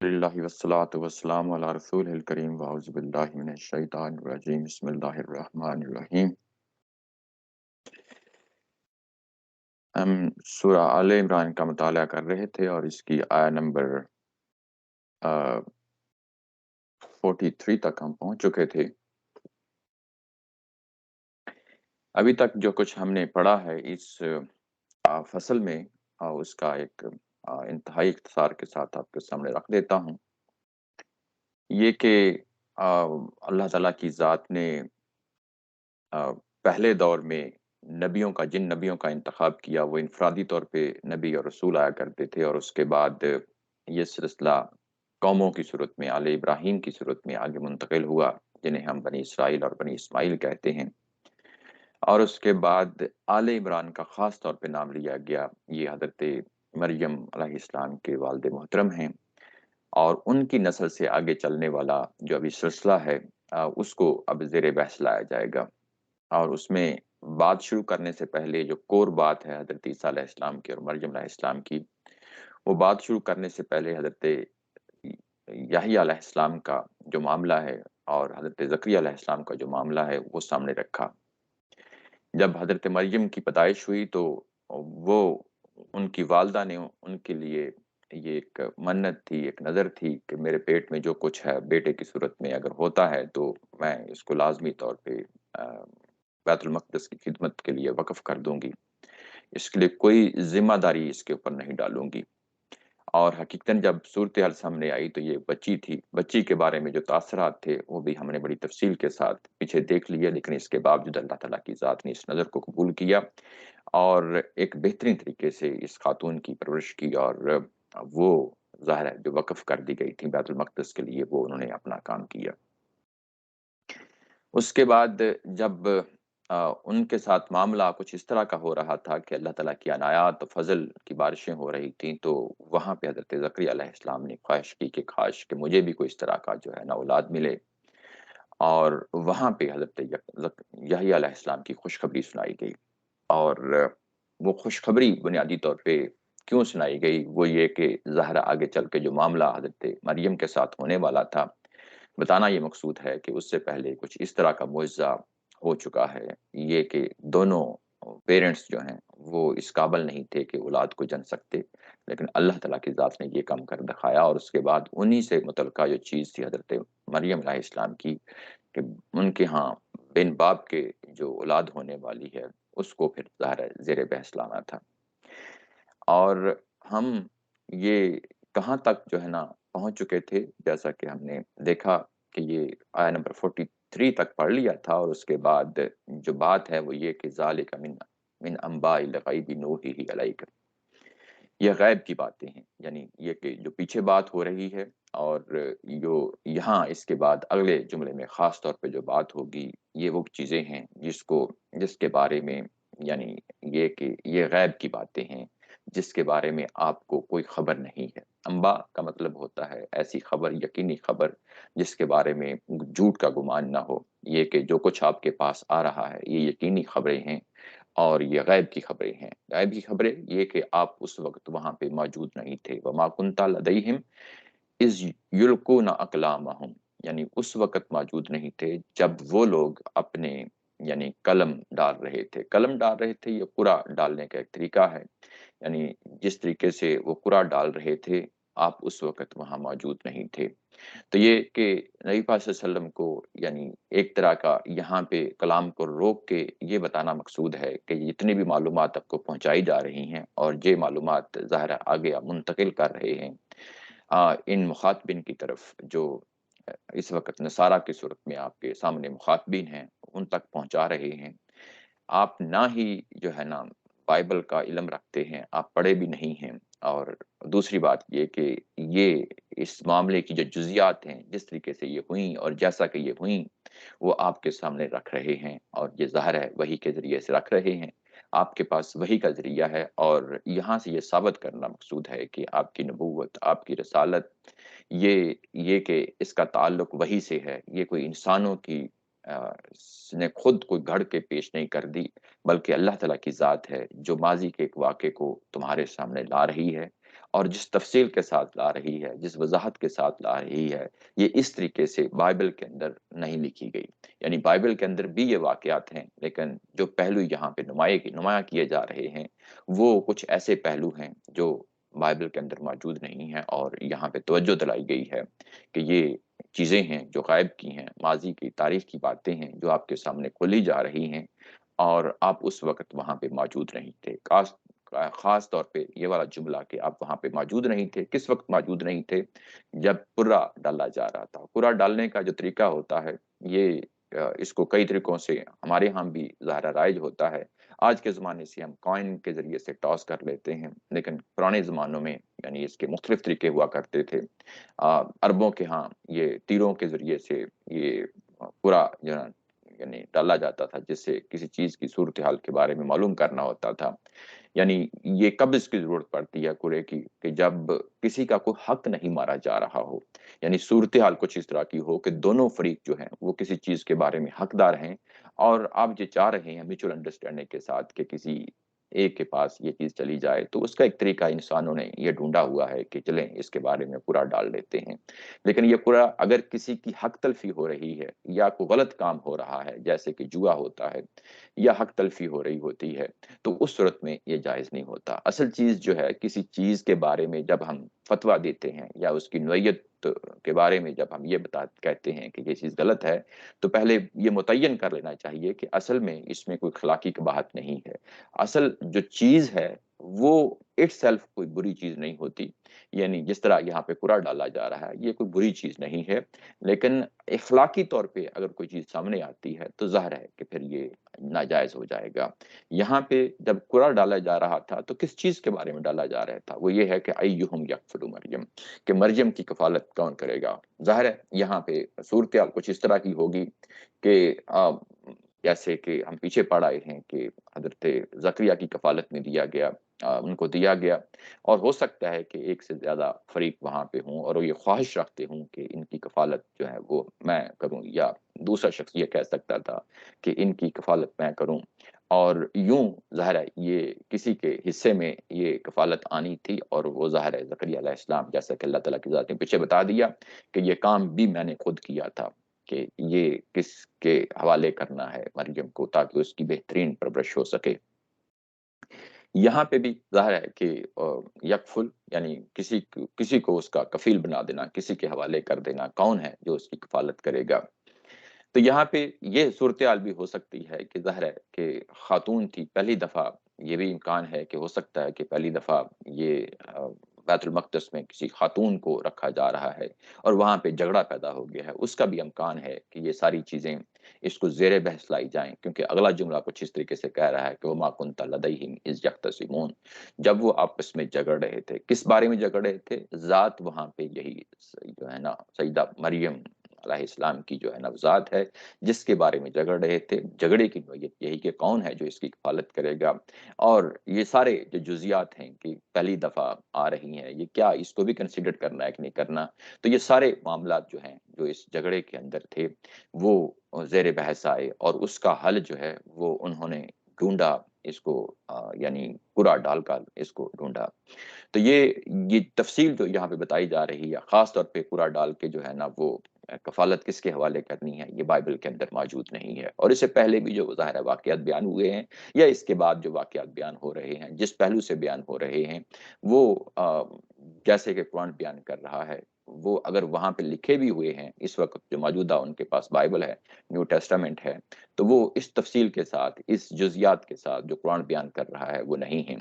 اللہ والصلاة والسلام علی رسول الکریم واعوذ باللہ من الشیطان الرجیم بسم اللہ الرحمن الرحیم۔ ہم سورہ آل عمران کا مطالعہ کر رہے تھے اور اس کی آیہ نمبر 43 تک ہم پہنچ چکے تھے۔ ابھی تک جو کچھ ہم نے پڑھا ہے اس فصل میں اس کا ایک انتہائی اختصار کے ساتھ آپ کے سامنے رکھ دیتا ہوں۔ یہ کہ اللہ تعالیٰ کی ذات نے پہلے دور میں جن نبیوں کا انتخاب کیا وہ انفرادی طور پہ نبی اور رسول آیا کرتے تھے، اور اس کے بعد یہ سلسلہ قوموں کی صورت میں آل ابراہیم کی صورت میں آگے منتقل ہوا، جنہیں ہم بنی اسرائیل اور بنی اسماعیل کہتے ہیں۔ اور اس کے بعد آل عمران کا خاص طور پہ نام لیا گیا، یہ حضرت مریم علیہ السلام کے والد محترم ہیں، اور ان کی نسل سے آگے چلنے والا جو ابھی سلسلہ ہے اس کو اب زیر بحث لایا جائے گا۔ اور اس میں بات شروع کرنے سے پہلے جو کور بات ہے حضرت عیسیٰ علیہ السلام کی اور مریم علیہ السلام کی، وہ بات شروع کرنے سے پہلے حضرت یحییٰ علیہ السلام کا جو معاملہ ہے اور حضرت زکریا علیہ السلام کا جو معاملہ ہے وہ سامنے رکھا۔ جب حضرت مریم کی پیدائش ہوئی تو وہ ان کی والدہ نے ان کے لیے یہ ایک منت تھی، ایک نظر تھی کہ میرے پیٹ میں جو کچھ ہے بیٹے کی صورت میں اگر ہوتا ہے تو میں اس کو لازمی طور پہ بیت المقدس کی خدمت کے لیے وقف کر دوں گی، اس کے لیے کوئی ذمہ داری اس کے اوپر نہیں ڈالوں گی۔ اور حقیقتاً جب صورتحال سامنے آئی تو یہ بچی تھی، بچی کے بارے میں جو تاثرات تھے وہ بھی ہم نے بڑی تفصیل کے ساتھ پیچھے دیکھ لیا، لیکن اس کے باوجود اللہ تعالیٰ کی ذات نے اس نظر کو قبول کیا اور ایک بہترین طریقے سے اس خاتون کی پرورش کی، اور وہ ظاہر ہے جو وقف کر دی گئی تھی بیت المقدس کے لیے وہ انہوں نے اپنا کام کیا۔ اس کے بعد جب ان کے ساتھ معاملہ کچھ اس طرح کا ہو رہا تھا کہ اللہ تعالیٰ کی عنایات و فضل کی بارشیں ہو رہی تھیں، تو وہاں پہ حضرت زکریا علیہ السلام نے خواہش کی کہ کاش کہ مجھے بھی کوئی اس طرح کا جو ہے نا اولاد ملے، اور وہاں پہ حضرت یحییٰ علیہ السلام کی خوشخبری سنائی گئی۔ اور وہ خوشخبری بنیادی طور پہ کیوں سنائی گئی، وہ یہ کہ ظاہر آگے چل کے جو معاملہ حضرت مریم کے ساتھ ہونے والا تھا بتانا یہ مقصود ہے کہ اس سے پہلے کچھ اس طرح کا معجزہ ہو چکا ہے، یہ کہ دونوں پیرنٹس جو ہیں وہ اس قابل نہیں تھے کہ اولاد کو جن سکتے، لیکن اللہ تعالیٰ کی ذات نے یہ کام کر دکھایا۔ اور اس کے بعد انہی سے متعلقہ جو چیز تھی حضرت مریم علیہ السلام کی کہ ان کے ہاں بن باپ کے جو اولاد ہونے والی ہے اس کو پھر ظاہر زیر بحث لانا تھا۔ اور ہم یہ کہاں تک جو ہے نا پہنچ چکے تھے، جیسا کہ ہم نے دیکھا کہ یہ آیہ نمبر 43 تک پڑھ لیا تھا، اور اس کے بعد جو بات ہے وہ یہ کہ ذالک من انباء الغیب نوحیہ الیک، یہ غیب کی باتیں ہیں، یعنی یہ کہ جو پیچھے بات ہو رہی ہے اور جو یہاں اس کے بعد اگلے جملے میں خاص طور پہ جو بات ہوگی یہ وہ چیزیں ہیں جس کے بارے میں یعنی یہ کہ یہ غیب کی باتیں ہیں جس کے بارے میں آپ کو کوئی خبر نہیں ہے۔ انباء کا مطلب ہوتا ہے ایسی خبر، یقینی خبر جس کے بارے میں جھوٹ کا گمان نہ ہو، یہ کہ جو کچھ آپ کے پاس آ رہا ہے یہ یقینی خبریں ہیں اور یہ غیب کی خبریں ہیں۔ غیب کی خبریں یہ کہ آپ اس وقت وہاں پہ موجود نہیں تھے، وما کنت لدیہم اذ یلقون اقلامہم، یعنی اس وقت موجود نہیں تھے جب وہ لوگ اپنے یعنی قلم ڈال رہے تھے۔ قلم ڈال رہے تھے یہ قرآ ڈالنے کا ایک طریقہ ہے، یعنی جس طریقے سے وہ قرآ ڈال رہے تھے آپ اس وقت وہاں موجود نہیں تھے۔ تو یہ کہ نبی پاک صلی اللہ علیہ وسلم کو یعنی ایک طرح کا یہاں پہ کلام کو روک کے یہ بتانا مقصود ہے کہ جتنی بھی معلومات آپ کو پہنچائی جا رہی ہیں اور یہ معلومات ظاہر آگے آپ منتقل کر رہے ہیں ان مخاطبین کی طرف جو اس وقت نصارہ کی صورت میں آپ کے سامنے مخاطبین ہیں ان تک پہنچا رہے ہیں۔ آپ نہ ہی جو ہے نا بائبل کا علم رکھتے ہیں، آپ پڑھے بھی نہیں ہیں، اور دوسری بات یہ کہ یہ اس معاملے کی جو جزیات ہیں جس طریقے سے یہ ہوئیں اور جیسا کہ یہ ہوئیں وہ آپ کے سامنے رکھ رہے ہیں، اور یہ ظاہر ہے وحی کے ذریعے سے رکھ رہے ہیں، آپ کے پاس وحی کا ذریعہ ہے، اور یہاں سے یہ ثابت کرنا مقصود ہے کہ آپ کی نبوت، آپ کی رسالت یہ کہ اس کا تعلق وحی سے ہے، یہ کوئی انسانوں کی نے خود کوئی گھڑ کے پیش نہیں کر دی، بلکہ اللہ تعالیٰ کی ذات ہے جو ماضی کے ایک واقعے کو تمہارے سامنے لا رہی ہے اور جس تفصیل کے ساتھ لا رہی ہے، جس وضاحت کے ساتھ لا رہی ہے، یہ اس طریقے سے بائبل کے اندر نہیں لکھی گئی۔ یعنی بائبل کے اندر بھی یہ واقعات ہیں، لیکن جو پہلو یہاں پہ نمایاں کیے جا رہے ہیں، وہ کچھ ایسے پہلو ہیں جو بائبل کے اندر موجود نہیں ہیں، اور یہاں پہ توجہ دلائی گئی ہے کہ یہ چیزیں ہیں جو غائب کی ہیں، ماضی کی تاریخ کی باتیں ہیں جو آپ کے سامنے کھولی جا رہی ہیں، اور آپ اس وقت وہاں پہ موجود نہیں تھے۔ خاص طور پہ یہ والا جملہ کہ آپ وہاں پہ موجود نہیں تھے، کس وقت موجود نہیں تھے؟ جب قرہ ڈالا جا رہا تھا۔ قرہ ڈالنے کا جو طریقہ ہوتا ہے، یہ اس کو کئی طریقوں سے ہمارے ہاں بھی ظاہرہ رائج ہوتا ہے۔ آج کے زمانے سے ہم کوائن کے ذریعے سے ٹاس کر لیتے ہیں، لیکن پرانے زمانوں میں یعنی اس کے مختلف طریقے ہوا کرتے تھے۔ عربوں کے ہاں یہ تیروں کے ذریعے سے یہ قرہ جو ہے یعنی ڈالا جاتا تھا، جس سے کسی چیز کی صورتحال کے بارے میں معلوم کرنا ہوتا تھا۔ یعنی یہ کب اس کی ضرورت پڑتی ہے قرعے کی؟ کہ جب کسی کا کوئی حق نہیں مارا جا رہا ہو، یعنی صورتحال کچھ اس طرح کی ہو کہ دونوں فریق جو ہیں وہ کسی چیز کے بارے میں حقدار ہیں، اور آپ یہ چاہ رہے ہیں میوچل انڈرسٹینڈنگ کے ساتھ کہ کسی ایک کے پاس یہ چیز چلی جائے، تو اس کا ایک طریقہ انسانوں نے یہ ڈھونڈا ہوا ہے کہ چلیں اس کے بارے میں قرعہ ڈال دیتے ہیں۔ لیکن یہ قرعہ اگر کسی کی حق تلفی ہو رہی ہے، یا کوئی غلط کام ہو رہا ہے جیسے کہ جوا ہوتا ہے، یا حق تلفی ہو رہی ہوتی ہے، تو اس صورت میں یہ جائز نہیں ہوتا۔ اصل چیز جو ہے، کسی چیز کے بارے میں جب ہم فتویٰ دیتے ہیں یا اس کی نوعیت کے بارے میں جب ہم یہ کہتے ہیں کہ یہ چیز غلط ہے، تو پہلے یہ متعین کر لینا چاہیے کہ اصل میں اس میں کوئی اخلاقی قباحت نہیں ہے۔ اصل جو چیز ہے وہ اٹ سیلف کوئی بری چیز نہیں ہوتی، یعنی جس طرح یہاں پہ قرعہ ڈالا جا رہا ہے یہ کوئی بری چیز نہیں ہے، لیکن اخلاقی طور پہ اگر کوئی چیز سامنے آتی ہے تو ظاہر ہے کہ پھر یہ ناجائز ہو جائے گا۔ یہاں پہ جب قرعہ ڈالا جا رہا تھا تو کس چیز کے بارے میں ڈالا جا رہا تھا؟ وہ یہ ہے کہ ایہم یکفل مریم، کہ مریم کی کفالت کون کرے گا؟ ظاہر ہے یہاں پہ صورتحال کچھ اس طرح کی ہوگی کہ جیسے کہ ہم پیچھے پڑھ آئے ہیں کہ حضرت زکریا کی کفالت میں دیا گیا، ان کو دیا گیا، اور ہو سکتا ہے کہ ایک سے زیادہ فریق وہاں پہ ہوں اور وہ یہ خواہش رکھتے ہوں کہ ان کی کفالت جو ہے وہ میں کروں، یا دوسرا شخص یہ کہہ سکتا تھا کہ ان کی کفالت میں کروں، اور یوں ظاہر ہے یہ کسی کے حصے میں یہ کفالت آنی تھی، اور وہ ظاہر ہے زکریا علیہ السلام، جیسا کہ اللہ تعالیٰ کی ذات نے پیچھے بتا دیا کہ یہ کام بھی میں نے خود کیا تھا، کہ یہ کس کے حوالے کرنا ہے مریم کو تاکہ اس کی بہترین پرورش ہو سکے۔ یہاں پہ بھی ظاہر ہے کہ یکفل یعنی کسی کو اس کا کفیل بنا دینا، کسی کے حوالے کر دینا، کون ہے جو اس کی کفالت کرے گا؟ تو یہاں پہ یہ صورتحال بھی ہو سکتی ہے کہ ظاہر ہے کہ خاتون تھی پہلی دفعہ، یہ بھی امکان ہے کہ ہو سکتا ہے کہ پہلی دفعہ یہ بیت المقدس میں کسی خاتون کو رکھا جا رہا ہے اور وہاں پہ جھگڑا پیدا ہو گیا ہے، اس کا بھی امکان ہے کہ یہ ساری چیزیں اس کو زیر بحث لائی جائیں، کیونکہ اگلا جملہ کچھ اس طریقے سے کہہ رہا ہے کہ وما کنت لدیہم اذ یختصمون، جب وہ آپس میں جھگڑ رہے تھے، کس بارے میں جھگڑ رہے تھے؟ ذات وہاں پہ یہی جو ہے نا سیدہ مریم علیہ السلام کی جو ہے نا ذات ہے جس کے بارے میں جھگڑ رہے تھے۔ جھگڑے کی نوعیت یہی کہ کون ہے جو اس کی کفالت کرے گا، اور یہ سارے جو جزیات ہیں کہ پہلی دفعہ آ رہی ہیں، یہ کیا اس کو بھی کنسیڈر کرنا ہے کہ نہیں کرنا، تو یہ سارے معاملات جو ہیں جو اس جھگڑے کے اندر تھے وہ زیر بحث آئے، اور اس کا حل جو ہے وہ انہوں نے ڈھونڈا، اس کو یعنی قرعہ ڈال کر اس کو ڈھونڈا۔ تو یہ تفصیل جو یہاں پہ بتائی جا رہی ہے، خاص طور پہ قرعہ ڈال کے جو ہے نا وہ کفالت کس کے حوالے کرنی ہے، یہ بائبل کے اندر موجود نہیں ہے، اور اس سے پہلے بھی جو ظاہر ہے واقعات بیان ہوئے ہیں، یا اس کے بعد جو واقعات بیان ہو رہے ہیں، جس پہلو سے بیان ہو رہے ہیں وہ جیسے کہ قرآن بیان کر رہا ہے، وہ اگر وہاں پہ لکھے بھی ہوئے ہیں اس وقت جو موجودہ ان کے پاس بائبل ہے، نیو ٹیسٹامنٹ ہے، تو وہ اس تفصیل کے ساتھ، اس جزیات کے ساتھ جو قرآن بیان کر رہا ہے وہ نہیں ہیں۔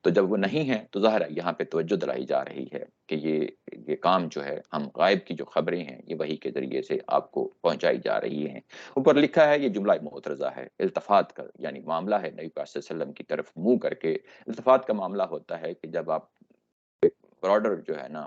تو جب وہ نہیں ہیں تو ظاہر ہے یہاں پہ توجہ دلائی جا رہی ہے کہ یہ کام جو ہے، ہم غائب کی جو خبریں ہیں یہ وحی کے ذریعے سے آپ کو پہنچائی جا رہی ہیں۔ اوپر لکھا ہے یہ جملہ معترضہ ہے، التفات کا یعنی معاملہ ہے، نبی پاک صلی اللہ علیہ وسلم کی طرف منہ کر کے التفات کا معاملہ ہوتا ہے کہ جب آپ براڈر جو ہے نا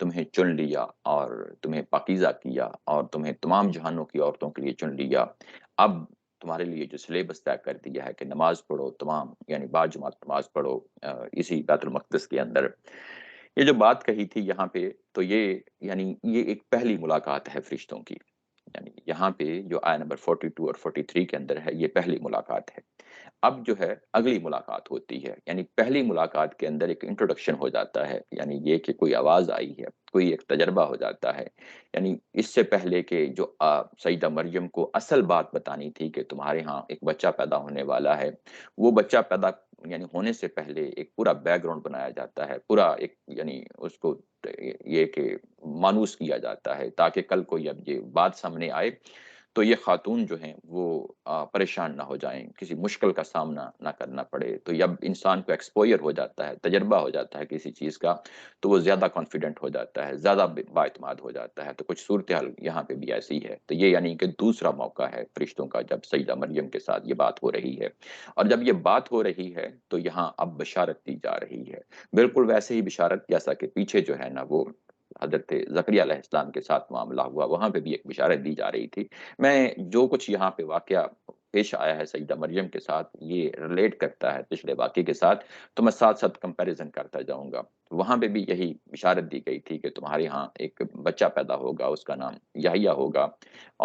تمہیں چن لیا اور تمہیں پاکیزہ کیا اور تمہیں تمام جہانوں کی عورتوں کے لیے چن لیا۔ اب تمہارے لیے جو سلیبس طے کر دیا ہے کہ نماز پڑھو، تمام یعنی باجماعت نماز پڑھو اسی بیت المقدس کے اندر۔ یہ جو بات کہی تھی یہاں پہ، تو یہ یعنی یہ ایک پہلی ملاقات ہے فرشتوں کی۔ یعنی یہاں پہ جو آیت نمبر 42 اور 43 کے اندر ہے، یہ پہلی ملاقات ہے۔ اب جو ہے اگلی ملاقات ہوتی ہے، یعنی پہلی ملاقات کے اندر ایک انٹروڈکشن ہو جاتا ہے، یعنی یہ کہ کوئی آواز آئی ہے، کوئی ایک تجربہ ہو جاتا ہے۔ یعنی اس سے پہلے کہ جو سیدہ مریم کو اصل بات بتانی تھی کہ تمہارے ہاں ایک بچہ پیدا ہونے والا ہے، وہ بچہ پیدا یعنی ہونے سے پہلے ایک پورا بیک گراؤنڈ بنایا جاتا ہے، پورا ایک یعنی اس کو یہ کہ مانوس کیا جاتا ہے تاکہ کل کو جب یہ بات سامنے آئے تو یہ خاتون جو ہیں وہ پریشان نہ ہو جائیں، کسی مشکل کا سامنا نہ کرنا پڑے۔ تو جب انسان کو ایکسپوئر ہو جاتا ہے، تجربہ ہو جاتا ہے کسی چیز کا، تو وہ زیادہ کانفیڈنٹ ہو جاتا ہے، زیادہ بااعتماد ہو جاتا ہے۔ تو کچھ صورتحال یہاں پہ بھی ایسی ہے۔ تو یہ یعنی کہ دوسرا موقع ہے فرشتوں کا جب سیدہ مریم کے ساتھ یہ بات ہو رہی ہے۔ اور جب یہ بات ہو رہی ہے تو یہاں اب بشارت دی جا رہی ہے، بالکل ویسے ہی بشارت جیسا کہ پیچھے جو ہے نا وہ حضرت زکریا علیہ السلام کے ساتھ معاملہ ہوا، وہاں پہ بھی ایک بشارت دی جا رہی تھی۔ میں جو کچھ یہاں پہ واقعہ پیش آیا ہے سیدہ مریم کے ساتھ، یہ ریلیٹ کرتا ہے پچھلے واقعے کے ساتھ، تو میں ساتھ ساتھ کمپیریزن کرتا جاؤں گا۔ وہاں پہ بھی یہی بشارت دی گئی تھی کہ تمہارے ہاں ایک بچہ پیدا ہوگا، اس کا نام یحییٰ ہوگا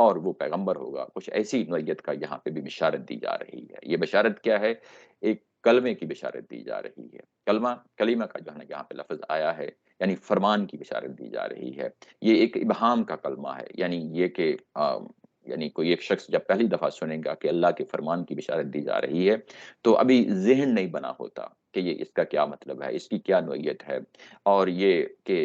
اور وہ پیغمبر ہوگا۔ کچھ ایسی نوعیت کا یہاں پہ بھی بشارت دی جا رہی ہے۔ یہ بشارت کیا ہے؟ ایک کلمے کی بشارت دی جا رہی ہے۔ کلمہ کا جو ہے نا یہاں پہ لفظ آیا ہے، یعنی فرمان کی بشارت دی جا رہی ہے۔ یہ ایک ابہام کا کلمہ ہے، یعنی یہ کہ یعنی کوئی ایک شخص جب پہلی دفعہ سنے گا کہ اللہ کے فرمان کی بشارت دی جا رہی ہے تو ابھی ذہن نہیں بنا ہوتا کہ یہ اس کا کیا مطلب ہے، اس کی کیا نوعیت ہے، اور یہ کہ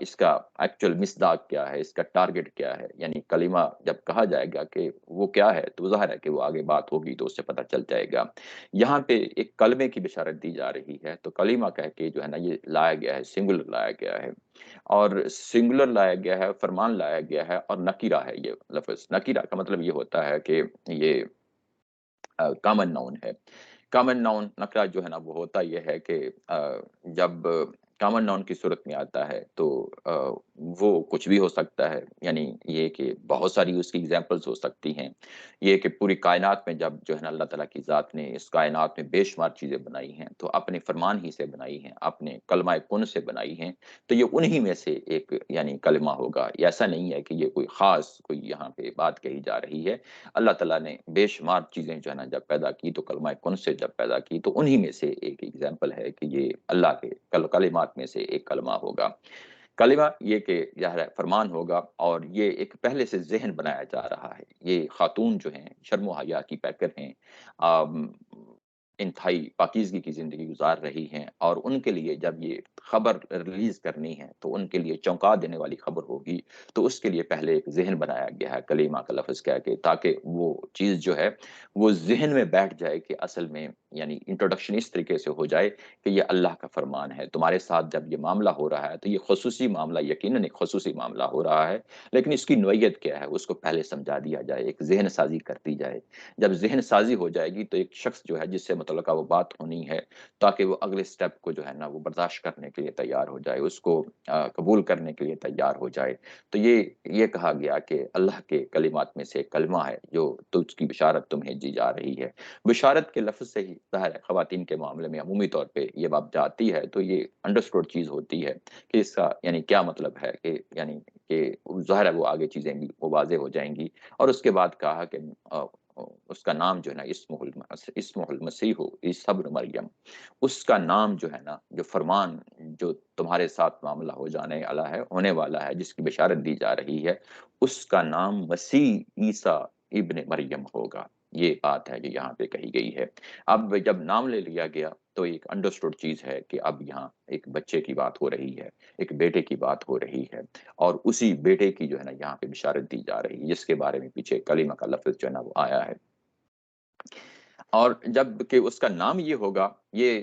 اس کا ایکچوئل مصداق کیا ہے، اس کا ٹارگٹ کیا ہے۔ یعنی کلمہ جب کہا جائے گا کہ وہ کیا ہے تو ظاہر ہے کہ وہ آگے بات ہوگی تو اس سے پتہ چل جائے گا۔ یہاں پہ ایک کلمے کی بشارت دی جا رہی ہے، تو کلمہ کہہ کے جو ہے نا یہ لایا گیا ہے، سنگولر لایا گیا ہے، اور سنگولر لایا گیا ہے، فرمان لایا گیا ہے، اور نکیرہ ہے یہ لفظ۔ نکیرہ کا مطلب یہ ہوتا ہے کہ یہ کامن ناؤن ہے۔ کامن ناؤن نکرہ جو ہے نا وہ ہوتا یہ ہے کہ جب کامن ناؤن کی صورت میں آتا ہے تو وہ کچھ بھی ہو سکتا ہے، یعنی یہ کہ بہت ساری اس کی ایگزامپلز ہو سکتی ہیں۔ یہ کہ پوری کائنات میں جب جو ہے نا اللہ تعالیٰ کی ذات نے اس کائنات میں بے شمار چیزیں بنائی ہیں تو اپنے فرمان ہی سے بنائی ہیں، اپنے کلمہ کن سے بنائی ہیں، تو یہ انہی میں سے ایک یعنی کلمہ ہوگا۔ یہ ایسا نہیں ہے کہ یہ کوئی خاص کوئی یہاں پہ بات کہی جا رہی ہے۔ اللہ تعالیٰ نے بے شمار چیزیں جو ہے نا جب پیدا کی تو کلمہ کن سے جب پیدا کی تو انہی میں سے ایک ایگزامپل ہے کہ یہ اللہ کے کلمات میں سے ایک کلمہ ہوگا۔ کلمہ یہ کہ ظاہر ہے فرمان ہوگا، اور یہ ایک پہلے سے ذہن بنایا جا رہا ہے۔ یہ خاتون جو ہیں شرم و حیا کی پیکر ہیں، آم، انتہائی پاکیزگی کی زندگی گزار رہی ہیں، اور ان کے لیے جب یہ خبر ریلیز کرنی ہے تو ان کے لیے چونکا دینے والی خبر ہوگی، تو اس کے لیے پہلے ایک ذہن بنایا گیا ہے کلمہ کا لفظ کہہ کے، تاکہ وہ چیز جو ہے وہ ذہن میں بیٹھ جائے کہ اصل میں یعنی انٹروڈکشن اس طریقے سے ہو جائے کہ یہ اللہ کا فرمان ہے تمہارے ساتھ۔ جب یہ معاملہ ہو رہا ہے تو یہ خصوصی معاملہ، یقیناً ایک خصوصی معاملہ ہو رہا ہے، لیکن اس کی نوعیت کیا ہے اس کو پہلے سمجھا دیا جائے، ایک ذہن سازی کر دی جائے۔ جب ذہن سازی ہو جائے گی تو ایک شخص جو ہے جس سے متعلقہ وہ بات ہونی ہے، تاکہ وہ اگلے سٹیپ کو جو ہے نا وہ برداشت کرنے کے لیے تیار ہو جائے، اس کو قبول کرنے کے لیے تیار ہو جائے۔ تو یہ کہا گیا کہ اللہ کے کلمات میں سے ایک کلمہ ہے جو تجھ کی بشارت تمہیں دی جا رہی ہے۔ بشارت کے لفظ سے ہی ظاہر ہے خواتین کے معاملے میں عمومی طور پہ یہ بات جاتی ہے تو یہ انڈرسٹوڈ چیز ہوتی ہے کہ اس کا یعنی کیا مطلب ہے، کہ یعنی کہ ظاہر ہے وہ آگے چیزیں بھی وہ واضح ہو جائیں گی۔ اور اس کے بعد کہا کہ اس کا نام جو ہے نا اسمہ المسیح عیسی ابن مریم، اس کا نام جو ہے نا جو فرمان جو تمہارے ساتھ معاملہ ہو جانے والا ہے، ہونے والا ہے، جس کی بشارت دی جا رہی ہے، اس کا نام مسیح عیسیٰ ابن مریم ہوگا۔ یہ بات ہے جو یہاں پہ کہی گئی ہے۔ اب جب نام لے لیا گیا تو ایک انڈرسٹوڈ چیز ہے کہ اب یہاں ایک بچے کی بات ہو رہی ہے، ایک بیٹے کی بات ہو رہی ہے، اور اسی بیٹے کی جو ہے نا یہاں پہ بشارت دی جا رہی ہے، جس کے بارے میں پیچھے کلمہ کا لفظ جو ہے نا وہ آیا ہے۔ اور جب کہ اس کا نام یہ ہوگا، یہ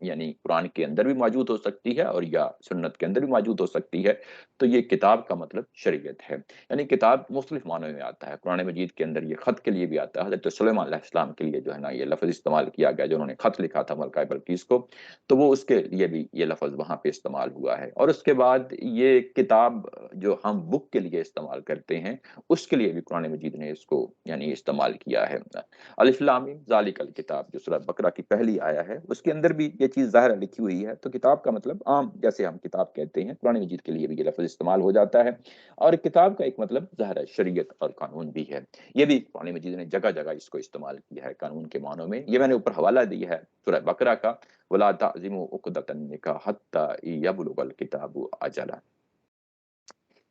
یعنی قرآن کے اندر بھی موجود ہو سکتی ہے اور یا سنت کے اندر بھی موجود ہو سکتی ہے، تو یہ کتاب کا مطلب شریعت ہے۔ یعنی کتاب مختلف معنوں میں آتا ہے، قرآن مجید کے اندر یہ خط کے لیے بھی آتا ہے، حضرت سلیمان علیہ السلام کے لیے جو ہے نا یہ لفظ استعمال کیا گیا، جو انہوں نے خط لکھا تھا ملکہ بلقیس کو، تو وہ اس کے لیے بھی یہ لفظ وہاں پہ استعمال ہوا ہے۔ اور اس کے بعد یہ کتاب جو ہم بک کے لیے استعمال کرتے ہیں، اس کے لیے بھی قرآن مجید نے اس کو یعنی استعمال کیا ہے۔ الف لام میم ذالک الکتاب جو سورہ بقرہ کی پہلی آیا ہے، اس کے اندر بھی یہ چیز ظاہر لکھی ہوئی ہے۔ تو کتاب کا مطلب عام جیسے ہم کتاب کہتے ہیں، قرآن مجید کے لیے بھی یہ لفظ استعمال ہو جاتا ہے۔ اور کتاب کا ایک مطلب ظاہر ہے شریعت اور قانون بھی ہے۔ یہ بھی قرآن مجید نے جگہ جگہ اس کو استعمال کیا ہے قانون کے معنوں میں۔ یہ میں نے اوپر حوالہ دیا ہے سورہ بقرہ کا، وَلَا تَعْزِمُوا عُقْدَةَ النِّكَاحِ حَتَّىٰ يَبْلُغَ الْكِتَابُ أَجَلَهُ،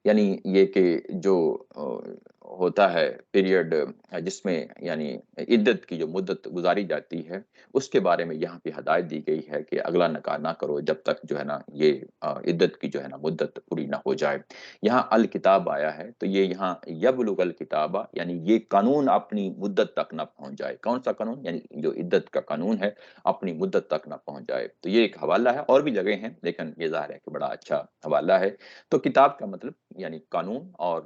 یعنی یہ کہ جو ہوتا ہے پیریڈ جس میں یعنی عدت کی جو مدت گزاری جاتی ہے، اس کے بارے میں یہاں پہ ہدایت دی گئی ہے کہ اگلا نکاح نہ کرو جب تک جو ہے نا یہ عدت کی جو ہے نا مدت پوری نہ ہو جائے۔ یہاں الکتاب آیا ہے تو یہ یہاں یبلغ الکتابہ یعنی یہ قانون اپنی مدت تک نہ پہنچ جائے۔ کون سا قانون؟ یعنی جو عدت کا قانون ہے اپنی مدت تک نہ پہنچ جائے۔ تو یہ ایک حوالہ ہے، اور بھی جگہ ہیں لیکن یہ ظاہر ہے کہ بڑا اچھا حوالہ ہے۔ تو کتاب کا مطلب یعنی قانون اور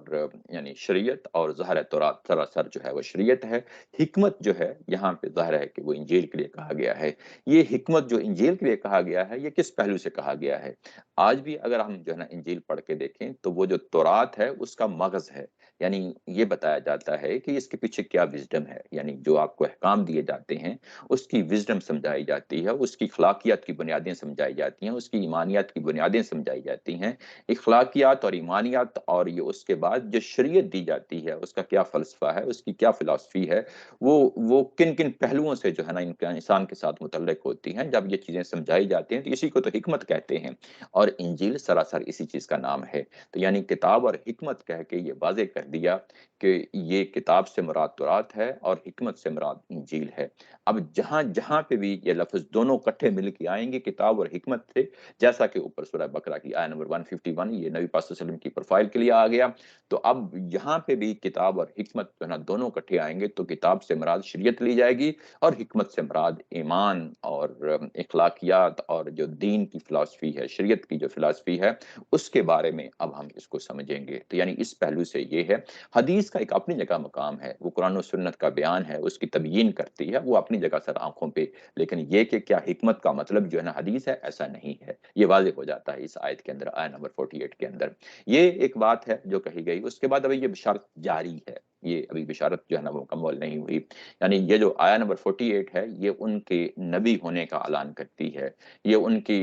یعنی شریعت، اور ظاہر تورات سراسر جو ہے وہ شریعت ہے۔ حکمت جو ہے یہاں پہ ظاہر ہے کہ وہ انجیل کے لیے کہا گیا ہے۔ یہ حکمت جو انجیل کے لیے کہا گیا ہے، یہ کس پہلو سے کہا گیا ہے؟ آج بھی اگر ہم جو ہے نا انجیل پڑھ کے دیکھیں تو وہ جو تورات ہے اس کا مغز ہے، یعنی یہ بتایا جاتا ہے کہ اس کے پیچھے کیا وزڈم ہے، یعنی جو آپ کو احکام دیے جاتے ہیں اس کی وزڈم سمجھائی جاتی ہے، اس کی اخلاقیات کی بنیادیں سمجھائی جاتی ہیں، اس کی ایمانیات کی بنیادیں سمجھائی جاتی ہیں۔ اخلاقیات اور ایمانیات اور یہ اس کے بعد جو شریعت دی جاتی ہے اس کا کیا فلسفہ ہے، اس کی کیا فلسفی ہے، وہ کن کن پہلوؤں سے جو ہے نا انسان کے ساتھ متعلق ہوتی ہیں۔ جب یہ چیزیں سمجھائی جاتی ہیں تو اسی کو تو حکمت کہتے ہیں، اور انجیل سراسر اسی چیز کا نام ہے۔ تو یعنی کتاب اور حکمت کہہ کے یہ واضح کر دیا کہ یہ کتاب سے مراد تورات ہے اور حکمت سے مراد انجیل ہے۔ اب جہاں جہاں پہ بھی یہ لفظ دونوں کٹھے مل کے آئیں گے کتاب اور حکمت سے، جیسا کہ اوپر سورہ بقرہ کی آیت نمبر 151 یہ نبی پاک صلی اللہ علیہ وسلم کی پروفائل کے لیے آ گیا، تو اب یہاں پہ بھی کتاب اور حکمت جو ہے نا دونوں کٹھے آئیں گے تو کتاب سے مراد شریعت لی جائے گی، اور حکمت سے مراد ایمان اور اخلاقیات اور جو دین کی فلسفی ہے، شریعت کی جو فلسفی ہے، اس کے بارے میں اب ہم اس کو سمجھیں گے۔ تو یعنی اس پہلو سے یہ ہے، حدیث کا ایک اپنی جگہ مقام ہے، وہ قرآن و سنت کا بیان ہے، اس کی تبیین کرتی ہے، وہ اپنی جگہ سر آنکھوں پہ، لیکن یہ کہ کیا حکمت کا مطلب جو ہے نا حدیث ہے، ایسا نہیں ہے۔ یہ واضح ہو جاتا ہے اس آیت کے اندر، آیت نمبر 48 کے اندر۔ یہ ایک بات ہے جو کہی گئی۔ اس کے بعد ابھی یہ بشارت جاری ہے، یہ ابھی بشارت جو ہے نا وہ مکمل نہیں ہوئی۔ یعنی یہ جو آیت نمبر 48 ہے یہ ان کے نبی ہونے کا اعلان کرتی ہے، یہ ان کی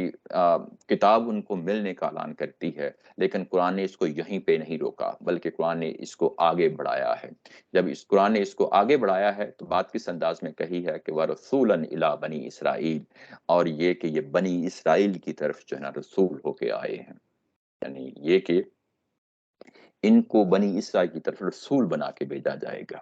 کتاب ان کو ملنے کا اعلان کرتی ہے، لیکن قرآن نے اس کو یہیں پہ نہیں روکا بلکہ قرآن نے اس کو آگے بڑھایا ہے۔ جب اس قرآن نے اس کو آگے بڑھایا ہے تو بات کس انداز میں کہی ہے کہ وَرَسُولًا إِلَىٰ بَنِي اسرائیل، اور یہ کہ یہ بنی اسرائیل کی طرف جو ہے نا رسول ہو کے آئے ہیں، یعنی یہ کہ ان کو بنی اسرائیل کی طرف رسول بنا کے بھیجا جائے گا۔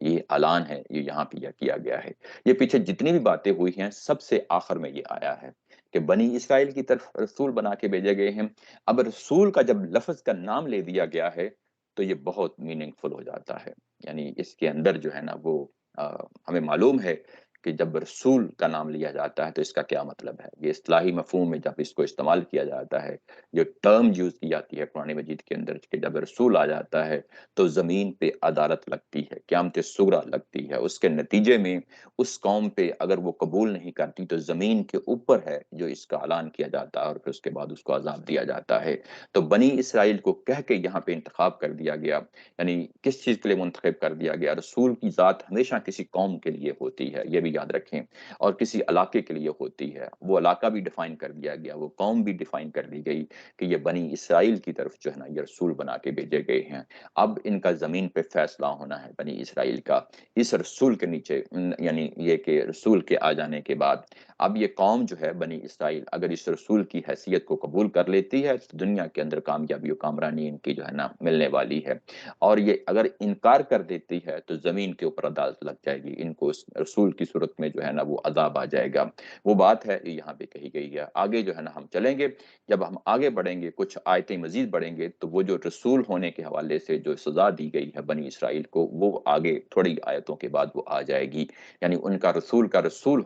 یہ اعلان ہے، یہ یہاں پہ یہ کیا گیا ہے۔ یہ پیچھے جتنی بھی باتیں ہوئی ہیں سب سے آخر میں یہ آیا ہے کہ بنی اسرائیل کی طرف رسول بنا کے بھیجے گئے ہیں۔ اب رسول کا جب لفظ کا نام لے دیا گیا ہے تو یہ بہت میننگ فل ہو جاتا ہے، یعنی اس کے اندر جو ہے نا وہ ہمیں معلوم ہے کہ جب رسول کا نام لیا جاتا ہے تو اس کا کیا مطلب ہے۔ یہ اصطلاحی مفہوم میں جب اس کو استعمال کیا جاتا ہے، جو ٹرم یوز کی جاتی ہے قرآن مجید کے اندر کہ جب رسول آ جاتا ہے تو زمین پہ عدالت لگتی ہے، قیامت صغریٰ لگتی ہے، اس کے نتیجے میں اس قوم پہ اگر وہ قبول نہیں کرتی تو زمین کے اوپر ہے جو اس کا اعلان کیا جاتا ہے، اور پھر اس کے بعد اس کو عذاب دیا جاتا ہے۔ تو بنی اسرائیل کو کہہ کے یہاں پہ انتخاب کر دیا گیا، یعنی کس چیز کے لیے منتخب کر دیا گیا؟ رسول کی ذات ہمیشہ کسی قوم کے لیے ہوتی ہے، یہ بھی یاد رکھیں، اور کسی علاقے کے لیے ہوتی ہے۔ وہ علاقہ بھی ڈیفائن کر دیا گیا، وہ قوم بھی ڈیفائن کر دی گئی کہ یہ بنی اسرائیل کی طرف جو ہے نا یہ رسول بنا کے بھیجے گئے ہیں۔ اب ان کا زمین پہ فیصلہ ہونا ہے بنی اسرائیل کا، اس رسول کے نیچے، یعنی یہ کہ رسول کے آ جانے کے بعد اب یہ قوم جو ہے بنی اسرائیل اگر اس رسول کی حیثیت کو قبول کر لیتی ہے تو دنیا کے اندر کامیابی و کامرانی ان کی جو ہے نا ملنے والی ہے، اور یہ اگر انکار کر دیتی ہے تو زمین کے اوپر عدالت لگ جائے گی، ان کو اس رسول کی صورت میں جو ہے نا وہ عذاب آ جائے گا۔ وہ بات ہے یہاں پہ کہی گئی ہے۔ آگے جو ہے نا ہم چلیں گے، جب ہم آگے بڑھیں گے، کچھ آیتیں مزید بڑھیں گے، تو وہ جو رسول ہونے کے حوالے سے جو سزا دی گئی ہے بنی اسرائیل کو، وہ آگے تھوڑی آیتوں کے بعد وہ آ جائے گی۔ یعنی ان کا رسول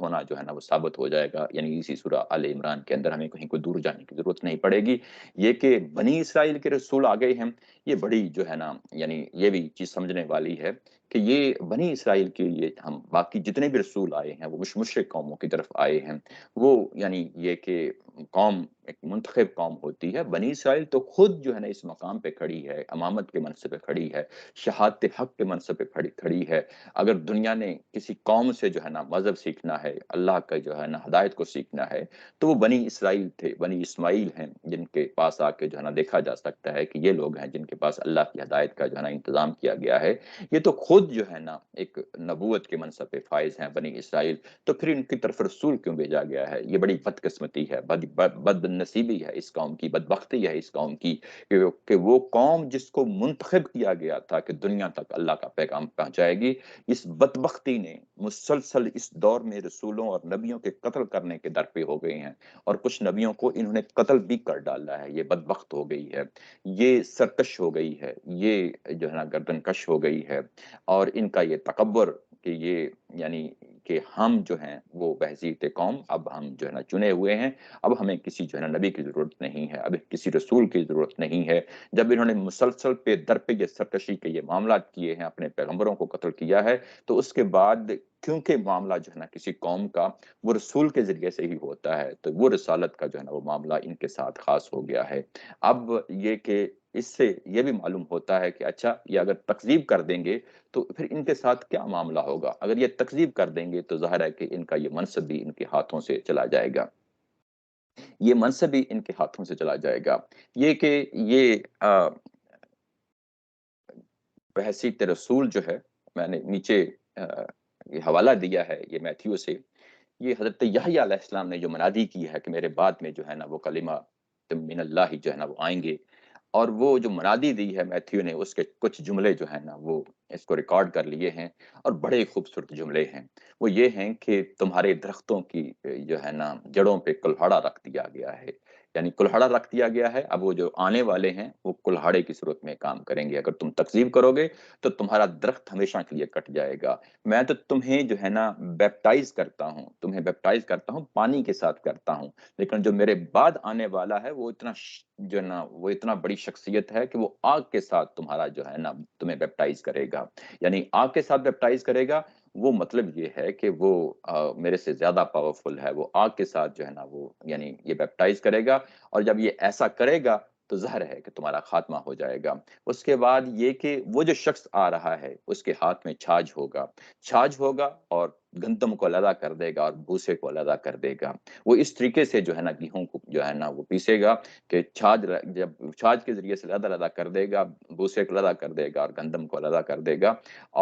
ہونا جو ہے نا وہ ثابت ہو جائے گا۔ یعنی اسی سورہ آل عمران کے اندر ہمیں کہیں کوئی دور جانے کی ضرورت نہیں پڑے گی۔ یہ کہ بنی اسرائیل کے رسول آ گئے ہیں، یہ بڑی جو ہے نا یعنی یہ بھی چیز سمجھنے والی ہے کہ یہ بنی اسرائیل کے لیے ہم باقی جتنے بھی رسول آئے ہیں وہ مشرک قوموں کی طرف آئے ہیں۔ وہ یعنی یہ کہ قوم ایک منتخب قوم ہوتی ہے، بنی اسرائیل تو خود جو ہے نا اس مقام پہ کھڑی ہے، امامت کے منصب پہ کھڑی ہے، شہادت حق کے منصب پہ کھڑی ہے۔ اگر دنیا نے کسی قوم سے جو ہے نا مذہب سیکھنا ہے، اللہ کا جو ہے نا ہدایت کو سیکھنا ہے، تو وہ بنی اسرائیل تھے، بنی اسماعیل ہیں، جن کے پاس آ کے جو ہے نا دیکھا جا سکتا ہے کہ یہ لوگ ہیں جن کے پاس اللہ کی ہدایت کا جو ہے نا انتظام کیا گیا ہے۔ یہ تو خود جو ہے نا ایک نبوت کے منصب پہ فائز ہیں بنی اسرائیل، تو پھر ان کی طرف رسول کیوں بھیجا گیا ہے؟ یہ بڑی بدقسمتی ہے، بد نصیبی ہے اس قوم کی، بدبختی ہے اس قوم کی کہ وہ قوم جس کو منتخب کیا گیا تھا کہ دنیا تک اللہ کا پیغام پہنچائے گی، اس بدبختی نے مسلسل اس دور میں رسولوں اور نبیوں کے قتل کرنے کے در پہ ہو گئے ہیں، اور کچھ نبیوں کو انہوں نے قتل بھی کر ڈالا ہے۔ یہ بدبخت ہو گئی ہے، یہ سرکش ہو گئی ہے، یہ جو ہے نا گردن کش ہو گئی ہے، اور ان کا یہ تکبر کہ یہ یعنی کہ ہم جو ہیں وہ بہزیت قوم، اب ہم جو ہے نا چنے ہوئے ہیں، اب ہمیں کسی جو ہے نا نبی کی ضرورت نہیں ہے، اب کسی رسول کی ضرورت نہیں ہے۔ جب انہوں نے مسلسل پہ در پہ یہ سرکشی کے یہ معاملات کیے ہیں، اپنے پیغمبروں کو قتل کیا ہے، تو اس کے بعد کیونکہ معاملہ جو ہے نا کسی قوم کا وہ رسول کے ذریعے سے ہی ہوتا ہے، تو وہ رسالت کا جو ہے نا وہ معاملہ ان کے ساتھ خاص ہو گیا ہے۔ اب یہ کہ اس سے یہ بھی معلوم ہوتا ہے کہ اچھا یہ اگر تکذیب کر دیں گے تو پھر ان کے ساتھ کیا معاملہ ہوگا۔ اگر یہ تکذیب کر دیں گے تو ظاہر ہے کہ ان کا یہ منصب بھی ان کے ہاتھوں سے چلا جائے گا، یہ منصب بھی ان کے ہاتھوں سے چلا جائے گا۔ یہ کہ یہ بحیثیت رسول جو ہے، میں نے نیچے آ، یہ حوالہ دیا ہے یہ میتھیو سے، یہ حضرت یحییٰ علیہ السلام نے جو منادی کی ہے کہ میرے بعد میں جو ہے نا وہ کلمہ من اللہ جو ہے نا وہ آئیں گے، اور وہ جو منادی دی ہے میتھیو نے، اس کے کچھ جملے جو ہیں نا وہ اس کو ریکارڈ کر لیے ہیں، اور بڑے خوبصورت جملے ہیں۔ وہ یہ ہیں کہ تمہارے درختوں کی جو ہے نا جڑوں پہ کلہاڑا رکھ دیا گیا ہے، یعنی کلہاڑا رکھ دیا گیا ہے۔ اب وہ جو آنے والے ہیں وہ کلہاڑے کی صورت میں کام کریں گے۔ اگر تم تکذیب کرو گے تو تمہارا درخت ہمیشہ کے لیے کٹ جائے گا۔ میں تو تمہیں جو ہے نا بیپٹائز کرتا ہوں، تمہیں بیپٹائز کرتا ہوں، پانی کے ساتھ کرتا ہوں، لیکن جو میرے بعد آنے والا ہے وہ اتنا جو ہے نا وہ اتنا بڑی شخصیت ہے کہ وہ آگ کے ساتھ تمہارا جو ہے نا تمہیں بیپٹائز کرے گا۔ یعنی آگ کے ساتھ بیپٹائز کرے گا، وہ مطلب یہ ہے کہ وہ میرے سے زیادہ پاورفل ہے، وہ آگ کے ساتھ جو ہے نا وہ یعنی یہ بیپٹائز کرے گا، اور جب یہ ایسا کرے گا تو ظاہر ہے کہ تمہارا خاتمہ ہو جائے گا۔ اس کے بعد یہ کہ وہ جو شخص آ رہا ہے اس کے ہاتھ میں چھاج ہوگا، چھاج ہوگا اور گندم کو علیحدہ کر دے گا اور بھوسے کو علیحدہ کر دے گا۔ وہ اس طریقے سے جو ہے نا گیہوں کو جو ہے نا وہ پیسے گا کہ جب چھاج کے ذریعے سے علیحدہ علیحدہ کر دے گا، بھوسے کو علیحدہ کر دے گا اور گندم کو علیحدہ کر دے گا،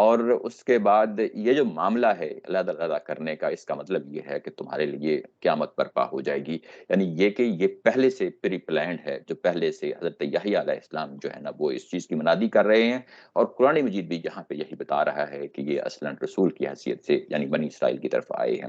اور اس کے بعد یہ جو معاملہ ہے علیحدہ علیحدہ کرنے کا، اس کا مطلب یہ ہے کہ تمہارے لیے قیامت برپا ہو جائے گی۔ یعنی یہ کہ یہ پہلے سے پری پلانڈ ہے، جو پہلے سے حضرت یحییٰ علیہ السلام جو ہے نا وہ اس چیز کی منادی کر رہے ہیں، اور قرآن مجید بھی یہاں پہ یہی بتا رہا ہے کہ یہ اصلاً رسول کی حیثیت سے یعنی بنی اسرائیل کی طرف آئے ہیں۔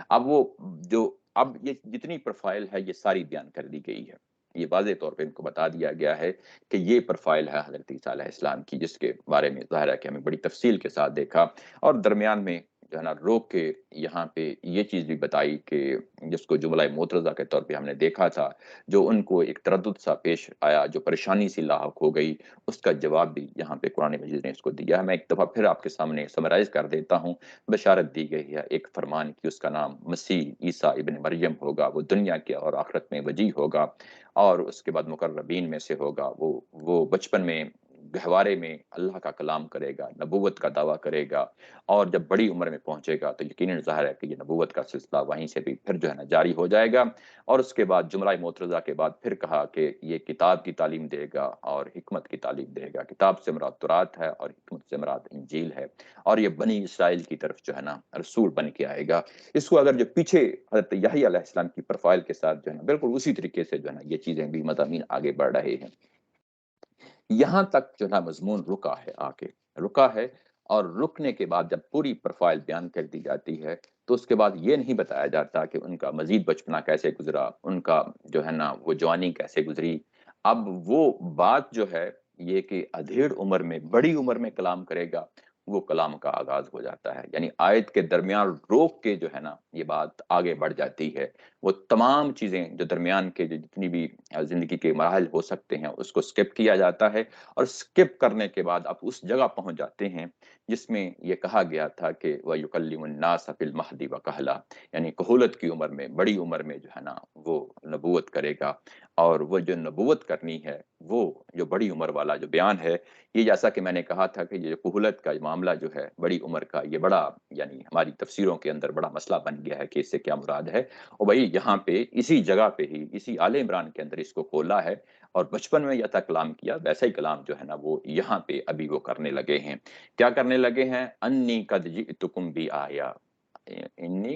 اب وہ جو اب یہ جتنی پروفائل ہے یہ ساری بیان کر دی گئی ہے، یہ واضح طور پہ ان کو بتا دیا گیا ہے کہ یہ پروفائل ہے حضرت عیسیٰ علیہ السلام کی، جس کے بارے میں ظاہر ہے کہ ہمیں بڑی تفصیل کے ساتھ دیکھا، اور درمیان میں جو ہے نا روک کے یہاں پہ یہ چیز بھی بتائی کہ جس کو جملہ معترضہ کے طور پہ ہم نے دیکھا تھا، جو ان کو ایک تردد سا پیش آیا، جو پریشانی سی لاحق ہو گئی، اس کا جواب بھی یہاں پہ قرآن مجید نے اس کو دیا ہے۔ میں ایک دفعہ پھر آپ کے سامنے سمرائز کر دیتا ہوں۔ بشارت دی گئی ہے ایک فرمان کی، اس کا نام مسیح عیسیٰ ابن مریم ہوگا، وہ دنیا کے اور آخرت میں وجیح ہوگا، اور اس کے بعد مقربین میں سے ہوگا۔ وہ بچپن میں گہوارے میں اللہ کا کلام کرے گا، نبوت کا دعویٰ کرے گا، اور جب بڑی عمر میں پہنچے گا تو یقیناً ظاہر ہے کہ یہ نبوت کا سلسلہ وہیں سے بھی پھر جو ہے نا جاری ہو جائے گا۔ اور اس کے بعد جملہ معترضہ کے بعد پھر کہا کہ یہ کتاب کی تعلیم دے گا اور حکمت کی تعلیم دے گا۔ کتاب سے مراد تورات ہے اور حکمت سے مراد انجیل ہے، اور یہ بنی اسرائیل کی طرف جو ہے نا رسول بن کے آئے گا۔ اس کو اگر جو پیچھے حضرت یحییٰ علیہ السلام کی پروفائل کے ساتھ جو ہے نا بالکل اسی طریقے سے جو ہے نا یہ چیزیں بھی مضامین آگے بڑھ رہے ہیں، یہاں تک جو ہے مضمون رکا ہے، آ کے رکا ہے، اور رکنے کے بعد جب پوری پروفائل بیان کر دی جاتی ہے تو اس کے بعد یہ نہیں بتایا جاتا کہ ان کا مزید بچپنا کیسے گزرا، ان کا جو ہے نا وہ جوانی کیسے گزری۔ اب وہ بات جو ہے یہ کہ ادھیڑ عمر میں، بڑی عمر میں کلام کرے گا، وہ کلام کا آغاز ہو جاتا ہے، یعنی آیت کے درمیان روک کے جو ہے نا یہ بات آگے بڑھ جاتی ہے۔ وہ تمام چیزیں جو درمیان کے جو جتنی بھی زندگی کے مراحل ہو سکتے ہیں اس کو سکپ کیا جاتا ہے، اور سکپ کرنے کے بعد آپ اس جگہ پہنچ جاتے ہیں جس میں یہ کہا گیا تھا کہ وَيُكَلِّمُ النَّاسَ فِي الْمَهْدِ وَكَهْلًا، یعنی کہولت کی عمر میں، بڑی عمر میں جو ہے نا وہ نبوت کرے گا۔ اور وہ جو نبوت کرنی ہے، وہ جو بڑی عمر والا جو بیان ہے، یہ جیسا کہ میں نے کہا تھا کہ یہ کہولت کا معاملہ جو ہے بڑی عمر کا، یہ بڑا یعنی ہماری تفسیروں کے اندر بڑا مسئلہ بن گیا ہے کہ اس سے کیا مراد ہے۔ اور بھائی یہاں پہ اسی جگہ پہ ہی اسی آل عمران کے اندر اس کو کھولا ہے، اور بچپن میں یہ تھا کلام کیا، ویسا ہی کلام جو ہے نا وہ یہاں پہ ابھی وہ کرنے لگے ہیں۔ کیا کرنے لگے ہیں؟ انی قد جئتکم بھی آیا، انی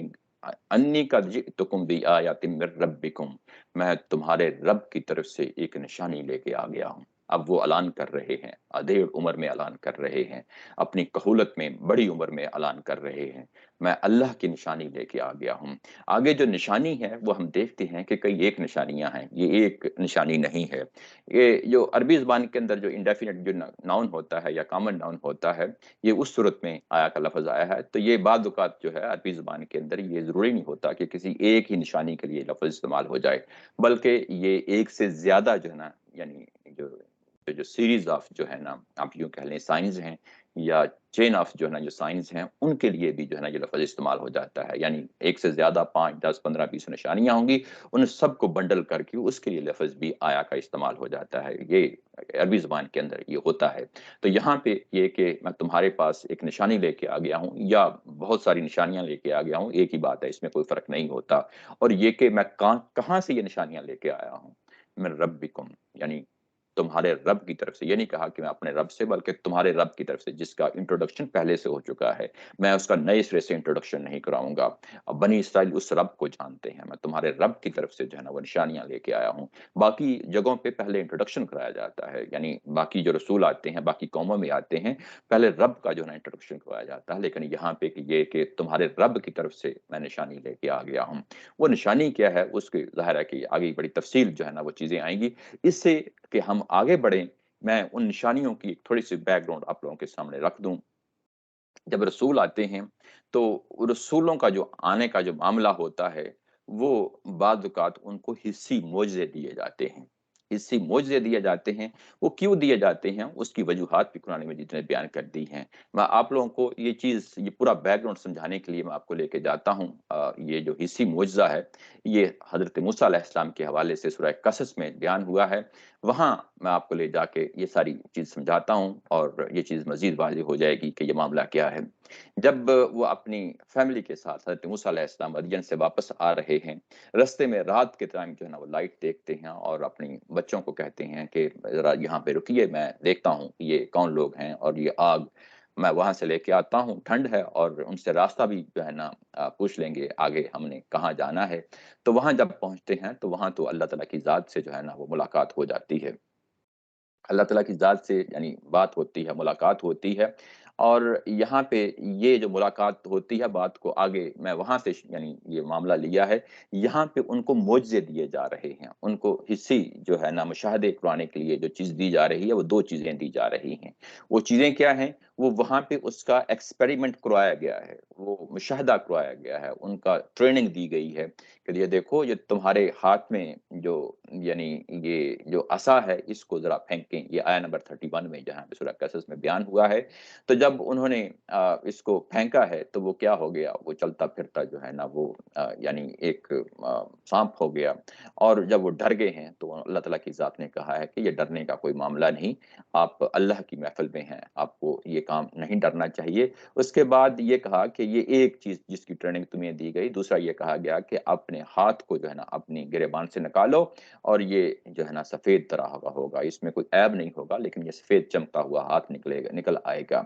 انی قد جئتکم بھی آیات من ربکم، میں تمہارے رب کی طرف سے ایک نشانی لے کے آ گیا ہوں۔ اب وہ اعلان کر رہے ہیں، ادھیڑ عمر میں اعلان کر رہے ہیں، اپنی کہولت میں بڑی عمر میں اعلان کر رہے ہیں، میں اللہ کی نشانی لے کے آ گیا ہوں۔ آگے جو نشانی ہے وہ ہم دیکھتے ہیں کہ کئی ایک نشانیاں ہیں، یہ ایک نشانی نہیں ہے۔ یہ جو عربی زبان کے اندر جو انڈیفینٹ جو ناؤن ہوتا ہے یا کامن ناؤن ہوتا ہے، یہ اس صورت میں آیا کا لفظ آیا ہے، تو یہ بعض اوقات جو ہے عربی زبان کے اندر یہ ضروری نہیں ہوتا کہ کسی ایک ہی نشانی کے لیے لفظ استعمال ہو جائے، بلکہ یہ ایک سے زیادہ جو ہے نا یعنی جو جو سیریز آف جو ہے نا آپ یوں کہہ لیں سائنز ہیں، یا چین آف جو ہے نا جو سائنز ہیں، ان کے لیے بھی جو ہے نا یہ لفظ استعمال ہو جاتا ہے، یعنی ایک سے زیادہ 5 10 15 20 نشانیاں ہوں گی، ان سب کو بنڈل کر کے اس کے لیے لفظ بھی آیا کا استعمال ہو جاتا ہے۔ یہ عربی زبان کے اندر یہ ہوتا ہے۔ تو یہاں پہ یہ کہ میں تمہارے پاس ایک نشانی لے کے آ گیا ہوں، یا بہت ساری نشانیاں لے کے آ گیا ہوں، ایک ہی بات ہے، اس میں کوئی فرق نہیں ہوتا۔ اور یہ کہ میں کہاں سے یہ نشانیاں لے کے آیا ہوں؟ من ربکم، یعنی تمہارے رب کی طرف سے۔ یہ نہیں کہا کہ میں اپنے رب سے، بلکہ تمہارے رب کی طرف سے، جس کا انٹروڈکشن پہلے سے ہو چکا ہے، میں اس کا نئے سرے سے انٹروڈکشن نہیں کراؤں گا۔ اب بنی اسرائیل اس رب کو جانتے ہیں، میں تمہارے رب کی طرف سے جو ہے نا وہ نشانیاں لے کے آیا ہوں۔ باقی جگہوں پہ پہلے انٹروڈکشن کرایا جاتا ہے، یعنی باقی جو رسول آتے ہیں باقی قوموں میں آتے ہیں، پہلے رب کا جو ہے نا انٹروڈکشن کرایا جاتا ہے، لیکن یہاں پہ کہ یہ کہ تمہارے رب کی طرف سے میں نشانی لے کے آ گیا ہوں۔ وہ نشانی کیا ہے اس کی ظاہر ہے کہ آگے بڑی تفصیل جو ہے نا وہ چیزیں آئیں گی۔ اس سے کہ ہم آگے بڑھیں، میں ان نشانیوں کی تھوڑی سی بیک گراؤنڈ آپ لوگوں کے سامنے رکھ دوں۔ جب رسول آتے ہیں تو رسولوں کا جو آنے کا جو معاملہ ہوتا ہے، وہ بعض اوقات ان کو حصی معجزے دیے جاتے ہیں، حصی معجزے دیے جاتے ہیں۔ وہ کیوں دیے جاتے ہیں اس کی وجوہات بھی قرآن مجید نے بیان کر دی ہیں۔ میں آپ لوگوں کو یہ چیز یہ پورا بیک گراؤنڈ سمجھانے کے لیے میں آپ کو لے کے جاتا ہوں۔ یہ جو حصی معجزہ ہے یہ حضرت موسیٰ علیہ السلام کے حوالے سے سورہ قصص میں بیان ہوا ہے، وہاں میں آپ کو لے جا کے یہ ساری چیز سمجھاتا ہوں، اور یہ چیز مزید واضح ہو جائے گی کہ یہ معاملہ کیا ہے۔ جب وہ اپنی فیملی کے ساتھ حضرت موسیٰ علیہ السلام مدین سے واپس آ رہے ہیں، رستے میں رات کے ٹائم جو ہے نا وہ لائٹ دیکھتے ہیں، اور اپنی بچوں کو کہتے ہیں کہ ذرا یہاں پہ رکیے، میں دیکھتا ہوں یہ کون لوگ ہیں، اور یہ آگ میں وہاں سے لے کے آتا ہوں، ٹھنڈ ہے، اور ان سے راستہ بھی جو ہے نا پوچھ لیں گے آگے ہم نے کہاں جانا ہے۔ تو وہاں جب پہنچتے ہیں تو وہاں تو اللہ تعالیٰ کی ذات سے جو ہے نا وہ ملاقات ہو جاتی ہے، اللہ تعالیٰ کی ذات سے یعنی بات ہوتی ہے، ملاقات ہوتی ہے۔ اور یہاں پہ یہ جو ملاقات ہوتی ہے، بات کو آگے میں وہاں سے یعنی یہ معاملہ لیا ہے، یہاں پہ ان کو معجزے دیے جا رہے ہیں، ان کو حصی جو ہے نا مشاہدے کرانے کے لیے جو چیز دی جا رہی ہے وہ دو چیزیں دی جا رہی ہیں۔ وہ چیزیں کیا ہیں؟ وہ وہاں پہ اس کا ایکسپیریمنٹ کروایا گیا ہے، وہ مشاہدہ کروایا گیا ہے، ان کا ٹریننگ دی گئی ہے کہ یہ دیکھو یہ تمہارے ہاتھ میں جو یعنی یہ جو عصا ہے اس کو ذرا پھینکیں، یہ آیا نمبر 31 میں جہاں پہ سورہ قصص میں بیان ہوا ہے۔ تو جب انہوں نے اس کو پھینکا ہے تو وہ کیا ہو گیا؟ وہ چلتا پھرتا جو ہے نا وہ یعنی ایک سانپ ہو گیا، اور جب وہ ڈر گئے ہیں تو اللہ تعالیٰ کی ذات نے کہا ہے کہ یہ ڈرنے کا کوئی معاملہ نہیں، آپ اللہ کی محفل میں ہیں، آپ کو یہ کام نہیں ڈرنا چاہیے۔ اس کے بعد یہ کہا کہ یہ ایک چیز جس کی ٹریننگ تمہیں دی گئی، دوسرا یہ کہا گیا کہ اپنے ہاتھ کو جو ہے نا اپنی گریبان سے نکالو، اور یہ جو ہے نا سفید طرح کا ہوگا، اس میں کوئی عیب نہیں ہوگا، لیکن یہ سفید چمکتا ہوا ہاتھ نکل آئے گا۔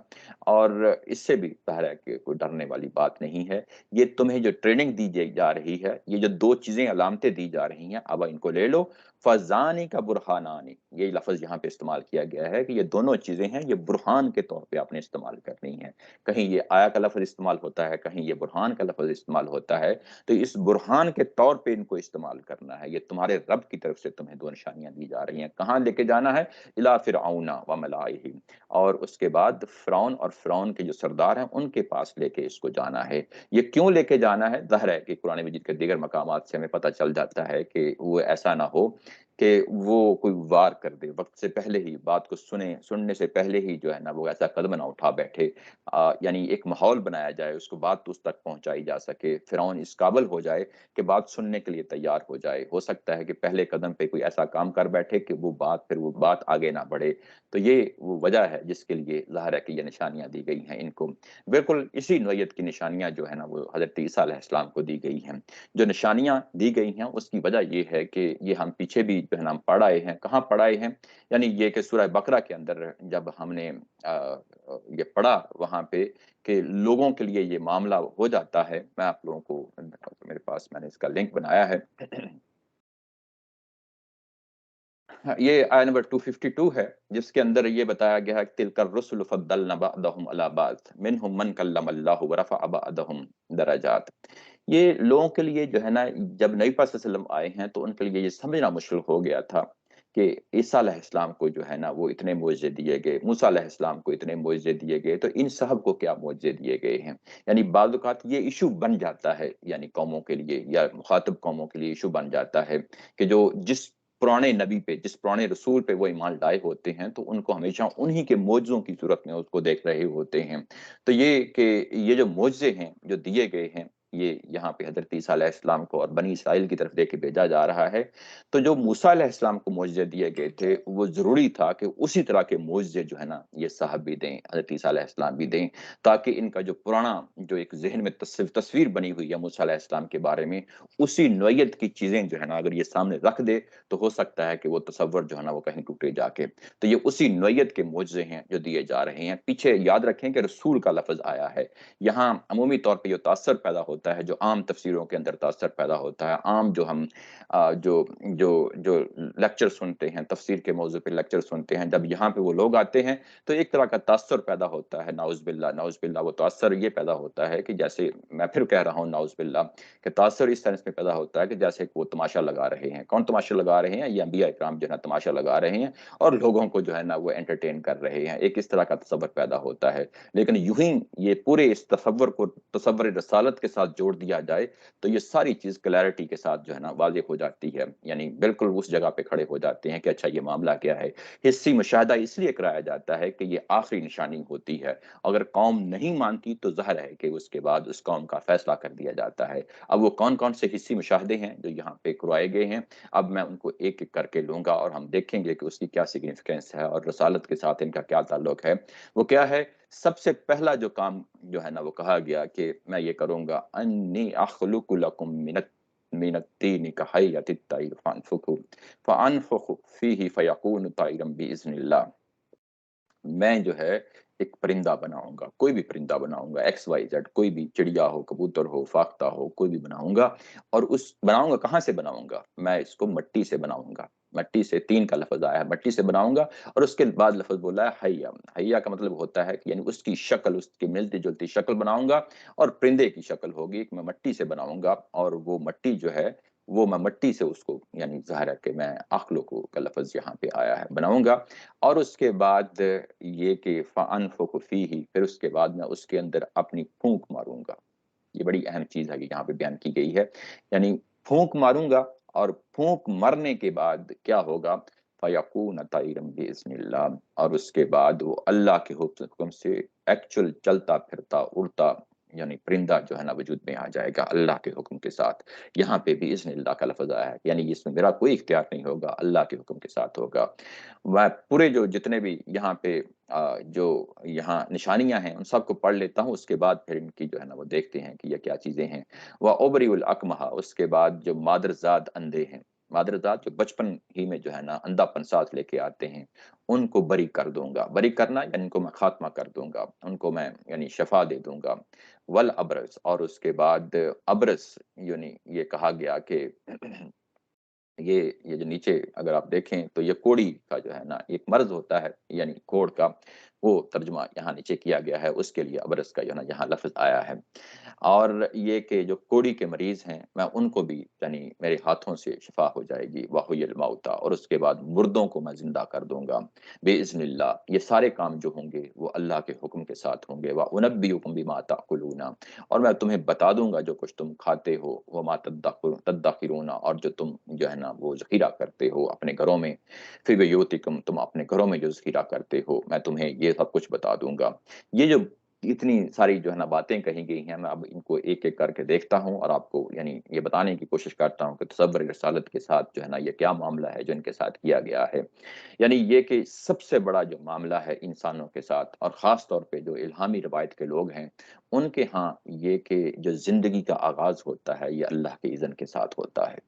اور اس سے بھی ظاہر ہے کہ کوئی ڈرنے والی بات نہیں ہے۔ یہ تمہیں جو ٹریننگ دی جا رہی ہے، یہ جو دو چیزیں علامتیں دی جا رہی ہیں، اب ان کو لے لو۔ فَذَانِكَ بُرْهَانَانِ، یہ لفظ یہاں پہ استعمال کیا گیا ہے کہ یہ دونوں چیزیں ہیں، یہ برہان کے طور پہ آپ آپ نے استعمال کرنی ہے۔ کہیں یہ آیا کا لفظ استعمال ہوتا ہے، کہیں یہ برہان کا لفظ استعمال ہوتا ہے، تو اس برہان کے طور پہ ان کو استعمال کرنا ہے۔ یہ تمہارے رب کی طرف سے تمہیں 2 نشانیاں دی جا رہی ہیں۔ کہاں لے کے جانا ہے؟ الی فرعون و ملائہ، اور اس کے بعد فرعون اور فرعون کے جو سردار ہیں ان کے پاس لے کے اس کو جانا ہے۔ یہ کیوں لے کے جانا ہے؟ ظاہر ہے کہ قرآن مجید کے دیگر مقامات سے ہمیں پتہ چل جاتا ہے کہ وہ ایسا نہ ہو کہ وہ کوئی وار کر دے، وقت سے پہلے ہی بات کو سننے سے پہلے ہی جو ہے نا وہ ایسا قدم نہ اٹھا بیٹھے، یعنی ایک ماحول بنایا جائے، اس کو بات اس تک پہنچائی جا سکے، فرعون اس قابل ہو جائے کہ بات سننے کے لیے تیار ہو جائے۔ ہو سکتا ہے کہ پہلے قدم پہ کوئی ایسا کام کر بیٹھے کہ وہ بات آگے نہ بڑھے۔ تو یہ وہ وجہ ہے جس کے لیے ظاہر ہے کہ یہ نشانیاں دی گئی ہیں ان کو۔ بالکل اسی نوعیت کی نشانیاں جو ہے نا وہ حضرت عیسیٰ علیہ السلام کو دی گئی ہیں۔ جو نشانیاں دی گئی ہیں اس کی وجہ یہ ہے کہ یہ ہم پیچھے بھی جو ہے نا ہم پڑھ آئے ہیں۔ کہاں پڑھ آئے ہیں؟ یعنی یہ کہ سورہ بقرہ کے اندر جب ہم نے یہ پڑھا وہاں پہ کہ لوگوں کے لیے یہ معاملہ ہو جاتا ہے، میں آپ لوگوں کو، میرے پاس میں نے اس کا لنک بنایا ہے، یہ آیت نمبر 252 ہے، جس کے اندر یہ بتایا گیا ہے کہ تلک الرسل فضلنا بعضهم علی بعض منهم من کلم اللہ ورفع بعضهم درجات۔ یہ لوگوں کے لیے جو ہے نا جب نبی پاک صلی اللہ علیہ وسلم آئے ہیں تو ان کے لیے یہ سمجھنا مشکل ہو گیا تھا کہ عیسیٰ علیہ السلام کو جو ہے نا وہ اتنے معجزے دیے گئے، موسیٰ علیہ السلام کو اتنے معجزے دیے گئے، تو ان صاحب کو کیا معجزے دیے گئے ہیں؟ یعنی بعض اوقات یہ ایشو بن جاتا ہے، یعنی قوموں کے لیے یا مخاطب قوموں کے لیے ایشو بن جاتا ہے کہ جو جس پرانے نبی پہ، جس پرانے رسول پہ وہ ایمان لائے ہوتے ہیں تو ان کو ہمیشہ انہی کے معجزوں کی صورت میں اس کو دیکھ رہے ہوتے ہیں۔ تو یہ کہ یہ جو معجزے ہیں جو دیے گئے ہیں، یہ یہاں پہ حضرت عیسیٰ علیہ السلام کو اور بنی اسرائیل کی طرف دے کے بھیجا جا رہا ہے۔ تو جو موسیٰ علیہ السلام کو معجزے دیے گئے تھے وہ ضروری تھا کہ اسی طرح کے معجزے جو ہے نا یہ صاحب بھی دیں، حضرت عیسیٰ علیہ السلام بھی دیں، تاکہ ان کا جو پرانا جو ایک ذہن میں تصویر بنی ہوئی ہے موسیٰ علیہ السلام کے بارے میں، اسی نوعیت کی چیزیں جو ہے نا اگر یہ سامنے رکھ دے تو ہو سکتا ہے کہ وہ تصور جو ہے نا وہ کہیں ٹوٹے جا کے۔ تو یہ اسی نوعیت کے معجزے ہیں جو دیے جا رہے ہیں۔ پیچھے یاد رکھیں کہ رسول کا لفظ آیا ہے، یہاں عمومی طور پہ یہ تاثر پیدا ہوتا ہے جو عام تفسیروں کے اندر تاثر پیدا ہوتا ہے، عام جو ہم جو جو جو لیکچر سنتے ہیں، تفسیر کے موضوع پہ لیکچر سنتے ہیں، جب یہاں پہ وہ لوگ آتے ہیں تو ایک طرح کا تاثر پیدا ہوتا ہے، نعوذ باللہ نعوذ باللہ، وہ تاثر یہ پیدا ہوتا ہے کہ جیسے میں پھر کہہ رہا ہوں نعوذ باللہ کہ تاثر اس سینس میں پیدا ہوتا ہے کہ جیسے وہ تماشا لگا رہے ہیں۔ کون تماشا لگا رہے ہیں؟ یہ انبیاء اکرام جو ہے نا تماشا لگا رہے ہیں اور لوگوں کو جو ہے نا وہ انٹرٹین کر رہے ہیں، ایک اس طرح کا تصور پیدا ہوتا ہے۔ لیکن یوں ہی یہ پورے اس تصور کو تصور رسالت کے ساتھ جوڑ دیا جائے تو یہ ساری چیز کلیئرٹی کے ساتھ جو ہے نا واضح ہو جاتی ہے، یعنی بالکل اس جگہ پہ کھڑے ہو جاتے ہیں کہ اچھا یہ معاملہ کیا ہے۔ حصی مشاہدہ اس لیے کرایا جاتا ہے کہ یہ آخری نشانی ہوتی ہے، اگر قوم نہیں مانتی تو ظاہر ہے کہ اس کے بعد اس قوم کا فیصلہ کر دیا جاتا ہے۔ اب وہ کون کون سے حصی مشاہدے ہیں جو یہاں پہ کروائے گئے ہیں، اب میں ان کو ایک ایک کر کے لوں گا اور ہم دیکھیں گے کہ اس کی کیا سگنیفیکینس ہے اور رسالت کے ساتھ ان کا کیا تعلق ہے۔ وہ کیا ہے؟ سب سے پہلا جو کام جو ہے نا وہ کہا گیا کہ میں یہ کروں گا، انی اخلق لکم من الطین کہیۃ الطیر فانفخ فیہ فیکون طیرا باذن اللہ۔ میں جو ہے ایک پرندہ بناؤں گا، کوئی بھی پرندہ بناؤں گا، ایکس وائی زیڈ، کوئی بھی چڑیا ہو، کبوتر ہو، فاختہ ہو، کوئی بھی بناؤں گا، اور اس بناؤں گا کہاں سے بناؤں گا؟ میں اس کو مٹی سے بناؤں گا، مٹی سے، تین کا لفظ آیا ہے، مٹی سے بناؤں گا، اور اس کے بعد لفظ بولا ہے حیا۔ حیا کا مطلب ہوتا ہے کہ یعنی اس کی شکل، اس کی ملتی جلتی شکل بناؤں گا، اور پرندے کی شکل ہوگی کہ میں مٹی سے بناؤں گا، اور وہ مٹی جو ہے وہ میں مٹی سے اس کو، یعنی ظاہر ہے کہ میں اخلق کا لفظ یہاں پہ آیا ہے، بناؤں گا، اور اس کے بعد یہ کہ فَأَنفُخُ فِيهِ، پھر اس کے بعد میں اس کے اندر اپنی پھونک ماروں گا۔ یہ بڑی اہم چیز ہے کہ یہاں پہ بیان کی گئی ہے، یعنی پھونک ماروں گا، اور پھونک مرنے کے بعد کیا ہوگا؟ فَيَكُونَ طَيْرًا بِإِذْنِ اللَّهِ، اور اس کے بعد وہ اللہ کے حکم سے ایکچوئل چلتا پھرتا اڑتا یعنی پرندہ جو ہے نا وجود میں آ جائے گا اللہ کے حکم کے ساتھ۔ یہاں پہ بھی اذن اللہ کا لفظ آیا ہے، یعنی اس میں میرا کوئی اختیار نہیں ہوگا، اللہ کے حکم کے ساتھ ہوگا۔ میں پورے جو جتنے بھی یہاں پہ جو یہاں نشانیاں ہیں ان سب کو پڑھ لیتا ہوں، اس کے بعد پھر ان کی جو ہے نا وہ دیکھتے ہیں کہ یہ کیا چیزیں ہیں۔ وَأُبْرِئُ الْأَكْمَحَ، اس کے بعد جو مادرزاد اندھے ہیں، مادرزاد جو بچپن ہی میں جو ہے نا اندھا پن ساتھ لے کے آتے ہیں، ان کو بری کر دوں گا۔ بری کرنا یعنی ان کو میں خاتمہ کر دوں گا، ان کو میں یعنی شفا دے دوں گا۔ والابرص، اور اس کے بعد ابرص، یعنی یہ کہا گیا کہ یہ جو نیچے اگر آپ دیکھیں تو یہ کوڑی کا جو ہے نا ایک مرض ہوتا ہے، یعنی کوڑ کا، وہ ترجمہ یہاں نیچے کیا گیا ہے، اس کے لیے ابرص کا جو ہے نا یہاں لفظ آیا ہے۔ اور یہ کہ جو کوڑی کے مریض ہیں، میں ان کو بھی یعنی میرے ہاتھوں سے شفا ہو جائے گی، وَأُحْيِي الْمَوْتَى، اور اس کے بعد مردوں کو میں زندہ کر دوں گا بِإِذْنِ اللّہ۔ یہ سارے کام جو ہوں گے وہ اللہ کے حکم کے ساتھ ہوں گے، وَأُنَبِّئُكُم بِمَا تَأْكُلُونَ، اور میں تمہیں بتا دوں گا جو کچھ تم کھاتے ہو، وَمَا تَدَّخِرُونَ، اور جو تم جو ہے نا وہ ذخیرہ کرتے ہو اپنے گھروں میں، فِي بُیوتِکُم، تم اپنے گھروں میں جو ذخیرہ کرتے ہو، میں تمہیں یہ سب کچھ بتا دوں گا۔ یہ جو اتنی ساری جو ہے نا باتیں کہی گئی ہیں، میں اب ان کو ایک ایک کر کے دیکھتا ہوں اور آپ کو یعنی یہ بتانے کی کوشش کرتا ہوں کہ تصور رسالت کے ساتھ جو ہے نا یہ کیا معاملہ ہے جو ان کے ساتھ کیا گیا ہے۔ یعنی یہ کہ سب سے بڑا جو معاملہ ہے انسانوں کے ساتھ، اور خاص طور پہ جو الہامی روایت کے لوگ ہیں، ان کے ہاں یہ کہ جو زندگی کا آغاز ہوتا ہے یہ اللہ کے اذن کے ساتھ ہوتا ہے۔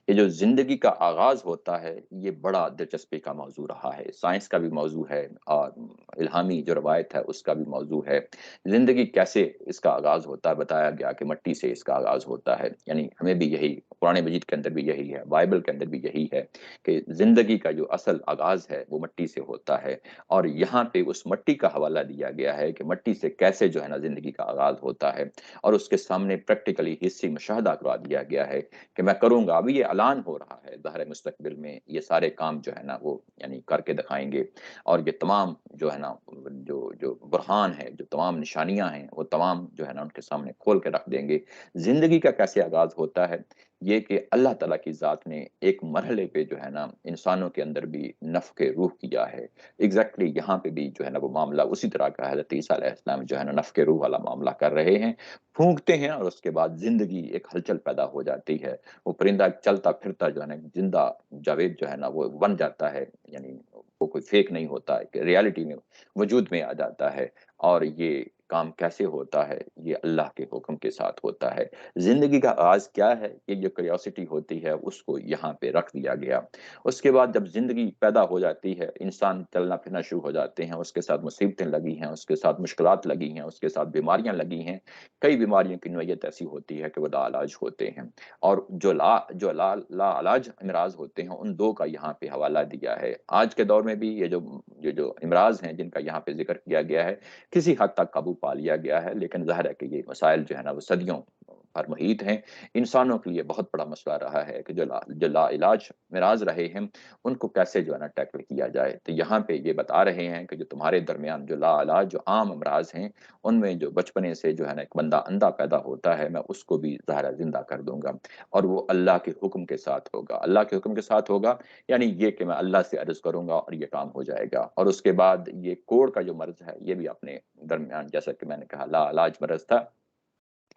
یہ جو زندگی کا آغاز ہوتا ہے یہ بڑا دلچسپی کا موضوع رہا ہے، سائنس کا بھی موضوع ہے اور الہامی جو روایت ہے اس کا بھی موضوع ہے۔ زندگی کیسے اس کا آغاز ہوتا ہے، بتایا گیا کہ مٹی سے اس کا آغاز ہوتا ہے، یعنی ہمیں بھی یہی قرآن مجید کے اندر بھی یہی ہے، بائبل کے اندر بھی یہی ہے کہ زندگی کا جو اصل آغاز ہے وہ مٹی سے ہوتا ہے، اور یہاں پہ اس مٹی کا حوالہ دیا گیا ہے کہ مٹی سے کیسے جو ہے نا زندگی کا آغاز ہوتا ہے، اور اس کے سامنے پریکٹیکلی حصی مشاہدہ کروا دیا گیا ہے کہ میں کروں گا۔ ابھی یہ اعلان ہو رہا ہے، ظاہر مستقبل میں یہ سارے کام جو ہے نا وہ یعنی کر کے دکھائیں گے، اور یہ تمام جو ہے نا جو برہان ہے، جو تمام نشانیاں ہیں، وہ تمام جو ہے نا ان کے سامنے کھول کے رکھ دیں گے۔ زندگی کا کیسے آغاز ہوتا ہے، یہ کہ اللہ تعالیٰ کی ذات نے ایک مرحلے پہ جو ہے نا انسانوں کے اندر بھی نفخ روح کیا ہے۔ ایگزیکٹلی یہاں پہ بھی جو ہے نا وہ معاملہ اسی طرح کا ہے، حضرت عیسیٰ علیہ السلام جو ہے نا نفخ روح والا معاملہ کر رہے ہیں، پھونکتے ہیں اور اس کے بعد زندگی ایک ہلچل پیدا ہو جاتی ہے، وہ پرندہ چلتا پھرتا جو ہے نا زندہ جاوید جو ہے نا وہ بن جاتا ہے، یعنی وہ کوئی فیک نہیں ہوتا ہے کہ ریالٹی میں وجود میں آ جاتا ہے۔ اور یہ کام کیسے ہوتا ہے، یہ اللہ کے حکم کے ساتھ ہوتا ہے۔ زندگی کا آغاز کیا ہے، یہ جو کیوریوسٹی ہوتی ہے اس کو یہاں پہ رکھ دیا گیا۔ اس کے بعد جب زندگی پیدا ہو جاتی ہے، انسان چلنا پھرنا شروع ہو جاتے ہیں، اس کے ساتھ مصیبتیں لگی ہیں، اس کے ساتھ مشکلات لگی ہیں، اس کے ساتھ بیماریاں لگی ہیں، کئی بیماریوں کی نوعیت ایسی ہوتی ہے کہ وہ لا علاج ہوتے ہیں، اور جو لا علاج امراض ہوتے ہیں ان دو کا یہاں پہ حوالہ دیا ہے۔ آج کے دور میں بھی یہ جو امراض ہیں جن کا یہاں پہ ذکر کیا گیا ہے، کسی حد تک قابو پا لیا گیا ہے، لیکن ظاہر ہے کہ یہ مسائل جو ہے نا وہ صدیوں پر محیط ہیں۔ انسانوں کے لیے بہت بڑا مسئلہ رہا ہے کہ جو لا علاج امراض رہے ہیں ان کو کیسے جو ہے نا ٹیکل کیا جائے۔ تو یہاں پہ یہ بتا رہے ہیں کہ جو تمہارے درمیان جو لا علاج جو عام امراض ہیں، ان میں جو بچپنے سے جو ہے نا ایک بندہ اندھا پیدا ہوتا ہے، میں اس کو بھی ظاہر زندہ کر دوں گا، اور وہ اللہ کے حکم کے ساتھ ہوگا۔ اللہ کے حکم کے ساتھ ہوگا یعنی یہ کہ میں اللہ سے عرض کروں گا اور یہ کام ہو جائے گا۔ اور اس کے بعد یہ کوڑ کا جو مرض ہے یہ بھی اپنے درمیان، جیسا کہ میں نے کہا لا علاج مرض تھا،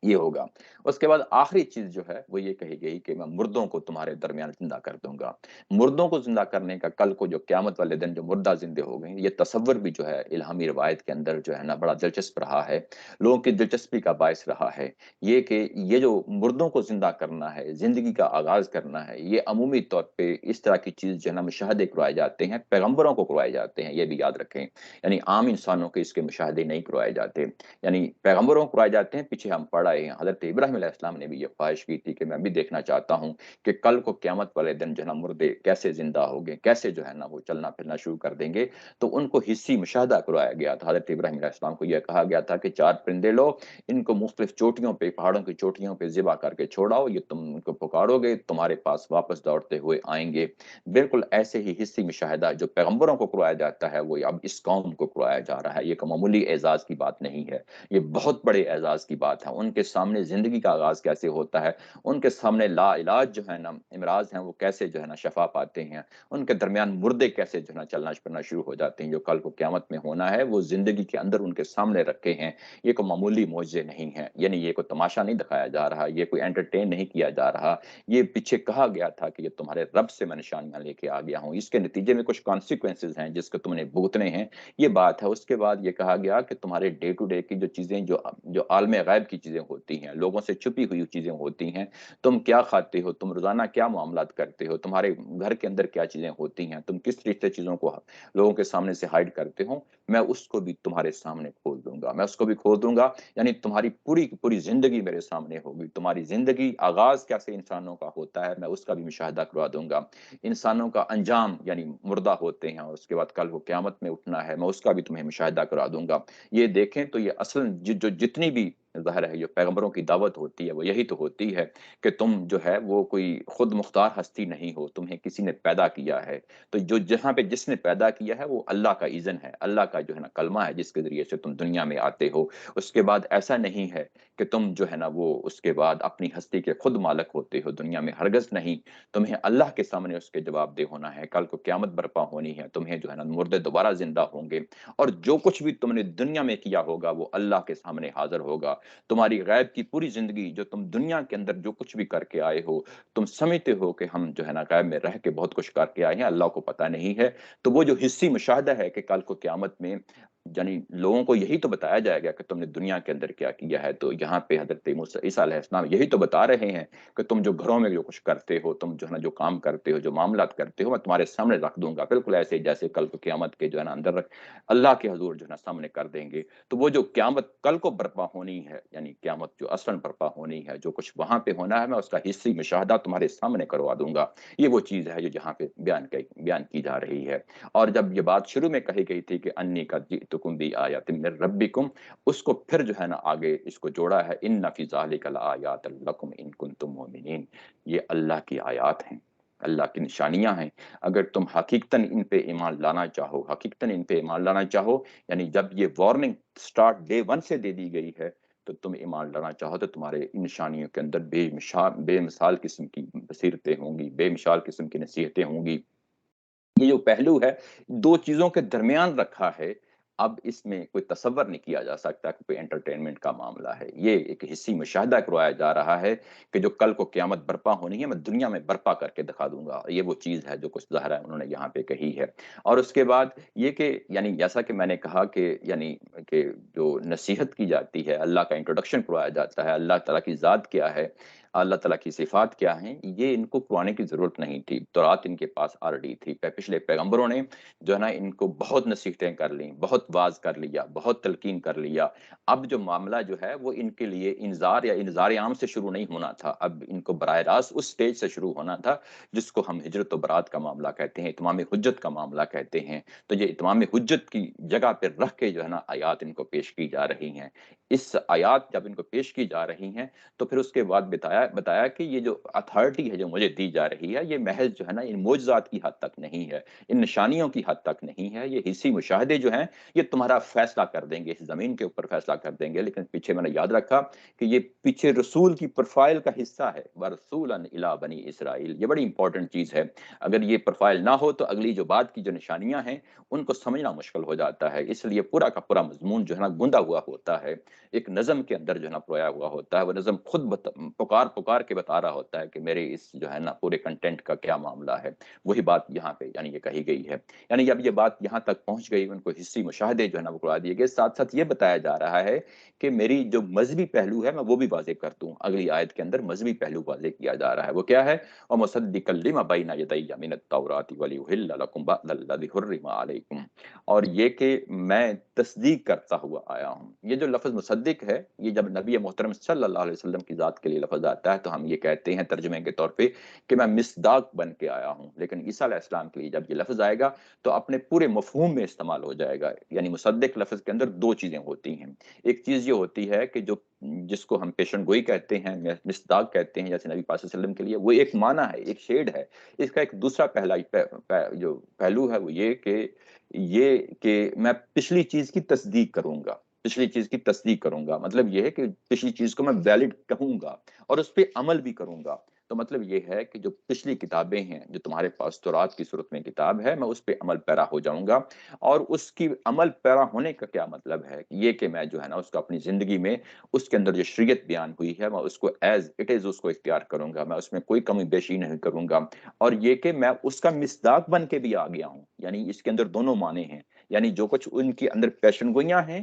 یہ ہوگا۔ اس کے بعد آخری چیز جو ہے وہ یہ کہی گئی کہ میں مردوں کو تمہارے درمیان زندہ کر دوں گا۔ مردوں کو زندہ کرنے کا کل کو جو قیامت والے دن جو مردہ زندے ہو گئے، یہ تصور بھی جو ہے الہامی روایت کے اندر جو ہے نا بڑا دلچسپ رہا ہے، لوگوں کی دلچسپی کا باعث رہا ہے۔ یہ کہ یہ جو مردوں کو زندہ کرنا ہے، زندگی کا آغاز کرنا ہے، یہ عمومی طور پہ اس طرح کی چیز جو ہے نا مشاہدے کروائے جاتے ہیں، پیغمبروں کو کروائے جاتے ہیں، یہ بھی یاد رکھیں، یعنی عام انسانوں کے اس کے مشاہدے نہیں کروائے جاتے، یعنی پیغمبروں کو کرائے جاتے ہیں۔ پیچھے ہم پڑھ آئے ہیں حضرت ابراہیم علیہ السلام نے بھی یہ خواہش کی تھی کہ میں بھی دیکھنا چاہتا ہوں کہ کل کو قیامت والے دن جو ہے نا مردے کیسے زندہ ہو گے، کیسے جو ہے نا وہ چلنا پھرنا شروع کر دیں گے، تو ان کو حصی مشاہدہ کروایا گیا تھا۔ حضرت ابراہیم علیہ السلام کو یہ کہا گیا تھا کہ 4 پرندے لو، ان کو مختلف چوٹیوں پہ، پہاڑوں کی چوٹیوں پہ ذبح کر کے چھوڑاؤ، یہ تم ان کو پکارو گے تمہارے پاس واپس دوڑتے ہوئے آئیں گے۔ بالکل ایسے ہی حصی مشاہدہ جو پیغمبروں کو کروایا جاتا ہے وہ اب اس قوم کو کروایا جا رہا ہے۔ یہ کوئی معمولی اعزاز کی بات نہیں ہے، یہ بہت بڑے اعزاز کی بات ہے۔ ان کے سامنے زندگی کا آغاز کیسے ہوتا ہے، ان کے سامنے لا علاج جو ہے نا امراض ہیں وہ کیسے جو ہے نا شفا پاتے ہیں، ان کے درمیان مردے کیسے جو ہے نا چلنا پھرنا شروع ہو جاتے ہیں، جو کل کو قیامت میں ہونا ہے وہ زندگی کے اندر ان کے سامنے رکھے ہیں۔ یہ کوئی معمولی معجزے نہیں ہیں، یعنی یہ کوئی تماشا نہیں دکھایا جا رہا، یہ کوئی انٹرٹین نہیں کیا جا رہا، یہ پیچھے کہا گیا تھا کہ یہ تمہارے رب سے میں نشانیاں لے کے آ گیا ہوں، اس کے نتیجے میں کچھ کانسیکوینسز ہیں جس کو تم نے بھگتنے ہیں، یہ بات ہے۔ اس کے بعد یہ کہا گیا کہ تمہارے ڈے ٹو ڈے کی جو چیزیں جو عالم غیب کی چیزیں ہوتی ہیں، لوگوں سے چھپی ہوئی چیزیں ہوتی ہیں، تم کیا کھاتے ہو، تم روزانہ کیا معاملات کرتے ہو، تمہارے گھر کے اندر کیا چیزیں ہوتی ہیں، تم کس طریقے سے چیزوں کو لوگوں کے سامنے سے ہائڈ کرتے ہو، میں اس کو بھی تمہارے سامنے کھول دوں دوں گا، میں اس کو بھی کھول دوں گا، یعنی تمہاری پوری کی پوری زندگی میرے سامنے ہوگی، تمہاری زندگی آغاز کیسے انسانوں کا ہوتا ہے میں اس کا بھی مشاہدہ کروا دوں گا، انسانوں کا انجام یعنی مردہ ہوتے ہیں اور اس کے بعد کل کو قیامت میں اٹھنا ہے، میں اس کا بھی تمہیں مشاہدہ کرا دوں گا۔ یہ دیکھیں تو یہ اصل جو جتنی بھی ظاہر ہے جو پیغمبروں کی دعوت ہوتی ہے وہ یہی تو ہوتی ہے کہ تم جو ہے وہ کوئی خود مختار ہستی نہیں ہو، تمہیں کسی نے پیدا کیا ہے، تو جو جہاں پہ جس نے پیدا کیا ہے وہ اللہ کا اذن ہے، اللہ کا جو ہے نا کلمہ ہے جس کے ذریعے سے تم دنیا میں آتے ہو۔ اس کے بعد ایسا نہیں ہے کہ تم جو ہے نا وہ اس کے بعد اپنی ہستی کے خود مالک ہوتے ہو دنیا میں، ہرگز نہیں، تمہیں اللہ کے سامنے اس کے جواب دہ ہونا ہے، کل کو قیامت برپا ہونی ہے، تمہیں جو ہے نا مردے دوبارہ زندہ ہوں گے، اور جو کچھ بھی تم نے دنیا میں کیا ہوگا وہ اللہ کے سامنے حاضر ہوگا۔ تمہاری غیب کی پوری زندگی جو تم دنیا کے اندر جو کچھ بھی کر کے آئے ہو، تم سمجھتے ہو کہ ہم جو ہے نا غیب میں رہ کے بہت کچھ کر کے آئے ہیں، اللہ کو پتہ نہیں ہے، تو وہ جو حصی مشاہدہ ہے کہ کل کو قیامت میں یعنی لوگوں کو یہی تو بتایا جائے گا کہ تم نے دنیا کے اندر کیا کیا ہے، تو یہاں پہ حضرت موسیٰ عیسیٰ علیہ السلام یہی تو بتا رہے ہیں کہ تم جو گھروں میں جو کچھ کرتے ہو، تم جو ہے نا جو کام کرتے ہو، جو معاملات کرتے ہو، میں تمہارے سامنے رکھ دوں گا، بالکل ایسے جیسے کل کو قیامت کے جو ہے نا اندر رکھ اللہ کے حضور جو ہے نا سامنے کر دیں گے۔ تو وہ جو قیامت کل کو برپا ہونی ہے، یعنی قیامت جو اصلاً برپا ہونی ہے، جو کچھ وہاں پہ ہونا ہے میں اس کا حصی مشاہدہ تمہارے سامنے کروا دوں گا۔ یہ وہ چیز ہے جو جہاں پہ بیان کی جا رہی ہے۔ اور جب یہ بات شروع میں کہی گئی تھی کہ انی قد جئتکم بآیات من ربکم، اس کو پھر جو ہے نا آگے اس کو جوڑا ہے ان فی ذلک لآیات لکم ان کنتم مؤمنین، یہ اللہ کی آیات ہیں، اللہ کی نشانیاں ہیں، اگر تم حقیقتاً ان پہ ایمان لانا چاہو، حقیقتاً ان پہ ایمان لانا چاہو، یعنی جب یہ وارننگ سٹارٹ ڈے ون سے دے دی گئی ہے تو تم ایمان لانا چاہو تو تمہارے ان نشانیوں کے اندر بے مثال قسم کی بصیرتیں ہوں گی، بے مثال قسم کی نصیحتیں ہوں گی۔ یہ جو پہلو ہے دو چیزوں کے درمیان رکھا ہے، اب اس میں کوئی تصور نہیں کیا جا سکتا کہ کوئی انٹرٹینمنٹ کا معاملہ ہے، یہ ایک حصی مشاہدہ کروایا جا رہا ہے کہ جو کل کو قیامت برپا ہونی ہے میں دنیا میں برپا کر کے دکھا دوں گا، یہ وہ چیز ہے جو کچھ ظاہر ہے انہوں نے یہاں پہ کہی ہے۔ اور اس کے بعد یہ کہ یعنی جیسا کہ میں نے کہا کہ یعنی کہ جو نصیحت کی جاتی ہے، اللہ کا انٹروڈکشن کروایا جاتا ہے، اللہ تعالیٰ کی ذات کیا ہے، اللہ تعالیٰ کی صفات کیا ہیں، یہ ان کو قرآن کی ضرورت نہیں تھی، تورات ان کے پاس آلریڈی تھی، پچھلے پیغمبروں نے جو ہے نا ان کو بہت نصیحتیں کر لیں، بہت واز کر لیا، بہت تلقین کر لیا، اب جو معاملہ جو ہے وہ ان کے لیے انذار یا انذار عام سے شروع نہیں ہونا تھا، اب ان کو براہ راست اس سٹیج سے شروع ہونا تھا جس کو ہم ہجرت و برات کا معاملہ کہتے ہیں، اتمام حجت کا معاملہ کہتے ہیں، تو یہ اتمام حجت کی جگہ پہ رکھ کے جو ہے نا آیات ان کو پیش کی جا رہی ہیں۔ اس آیات جب ان کو پیش کی جا رہی ہیں تو پھر اس کے بعد بتایا کہ یہ جو اتھارٹی ہے جو مجھے دی جا رہی ہے یہ محض جو ہے نا ان معجزات کی حد تک نہیں ہے، ان نشانیوں کی حد تک نہیں ہے، یہ حصی مشاہدے جو ہیں یہ تمہارا فیصلہ کر دیں گے، اس زمین کے اوپر فیصلہ کر دیں گے، لیکن پیچھے میں نے یاد رکھا کہ یہ پیچھے رسول کی پروفائل کا حصہ ہے، ورسولا الی بنی اسرائیل، یہ بڑی امپورٹنٹ چیز ہے، اگر یہ پروفائل نہ ہو تو اگلی جو بات کی جو نشانیاں ہیں ان کو سمجھنا مشکل ہو جاتا ہے، اس لیے پورا کا پورا مضمون جو ہے نا گندا ہوا ہوتا ہے، ایک نظم کے اندر جو ہے نا پرویا ہوا ہوتا ہے، وہ نظم خود پکار کے بتا رہا ہوتا ہے کہ میرے اس جو ہے نا پورے کنٹینٹ کا کیا معاملہ ہے، وہی بات یہاں پہ یعنی یہ کہی گئی ہے، یعنی جب یہ بات یہاں تک پہنچ گئی ان کو حصی مشاہدے جو ہے نا وہ کروا دیے گئے، ساتھ ساتھ یہ بتایا جا رہا ہے کہ میری جو مذہبی پہلو ہے میں وہ بھی واضح کر دوں، اگلی آیت کے اندر مذہبی پہلو واضح کیا جا رہا ہے، وہ کیا ہے؟ وَمُصَدِّقًا لِمَا بَيْنَ يَدَيَّ مِنَ التَّوْرَاةِ وَلِأُحِلَّ لَكُمْ بَعْضَ الَّذِي حُرِّمَ عَلَيْكُمْ، اور یہ کہ میں تصدیق کرتا ہوا آیا ہوں، یہ جو لفظ مصدق ہے یہ جب نبی محترم صلی اللہ علیہ وسلم کی ذات کے لیے لفظ آتا ہے تو ہم یہ کہتے ہیں ترجمے کے طور پہ کہ میں مصداق بن کے آیا ہوں، لیکن عیسیٰ علیہ السلام کے لیے جب یہ لفظ آئے گا تو اپنے پورے مفہوم میں استعمال ہو جائے گا، یعنی مصدق لفظ کے اندر دو چیزیں ہوتی ہیں، ایک چیز یہ ہوتی ہے کہ جو جس کو ہم پیشن گوئی کہتے ہیں، مصداق کہتے ہیں، جیسے نبی پاک صلی اللہ علیہ وسلم کے لیے وہ ایک معنی ہے، ایک شیڈ ہے، اس کا ایک دوسرا جو پہلو ہے وہ یہ کہ میں پچھلی چیز کی تصدیق کروں گا، پچھلی چیز کی تصدیق کروں گا، مطلب یہ ہے کہ پچھلی چیز کو میں ویلڈ کہوں گا اور اس پہ عمل بھی کروں گا، تو مطلب یہ ہے کہ جو پچھلی کتابیں ہیں جو تمہارے پاس تورات کی صورت میں کتاب ہے میں اس پہ عمل پیرا ہو جاؤں گا، اور اس کی عمل پیرا ہونے کا کیا مطلب ہے؟ یہ کہ میں جو ہے نا اس کو اپنی زندگی میں اس کے اندر جو شریعت بیان ہوئی ہے میں اس کو ایز اٹ از اس کو اختیار کروں گا، میں اس میں کوئی کمی بیشی نہیں کروں گا، اور یہ کہ میں اس کا مصداق بن کے بھی آ گیا ہوں، یعنی اس کے اندر دونوں معنی ہیں، یعنی جو کچھ ان کے اندر پیشن گوئیاں ہیں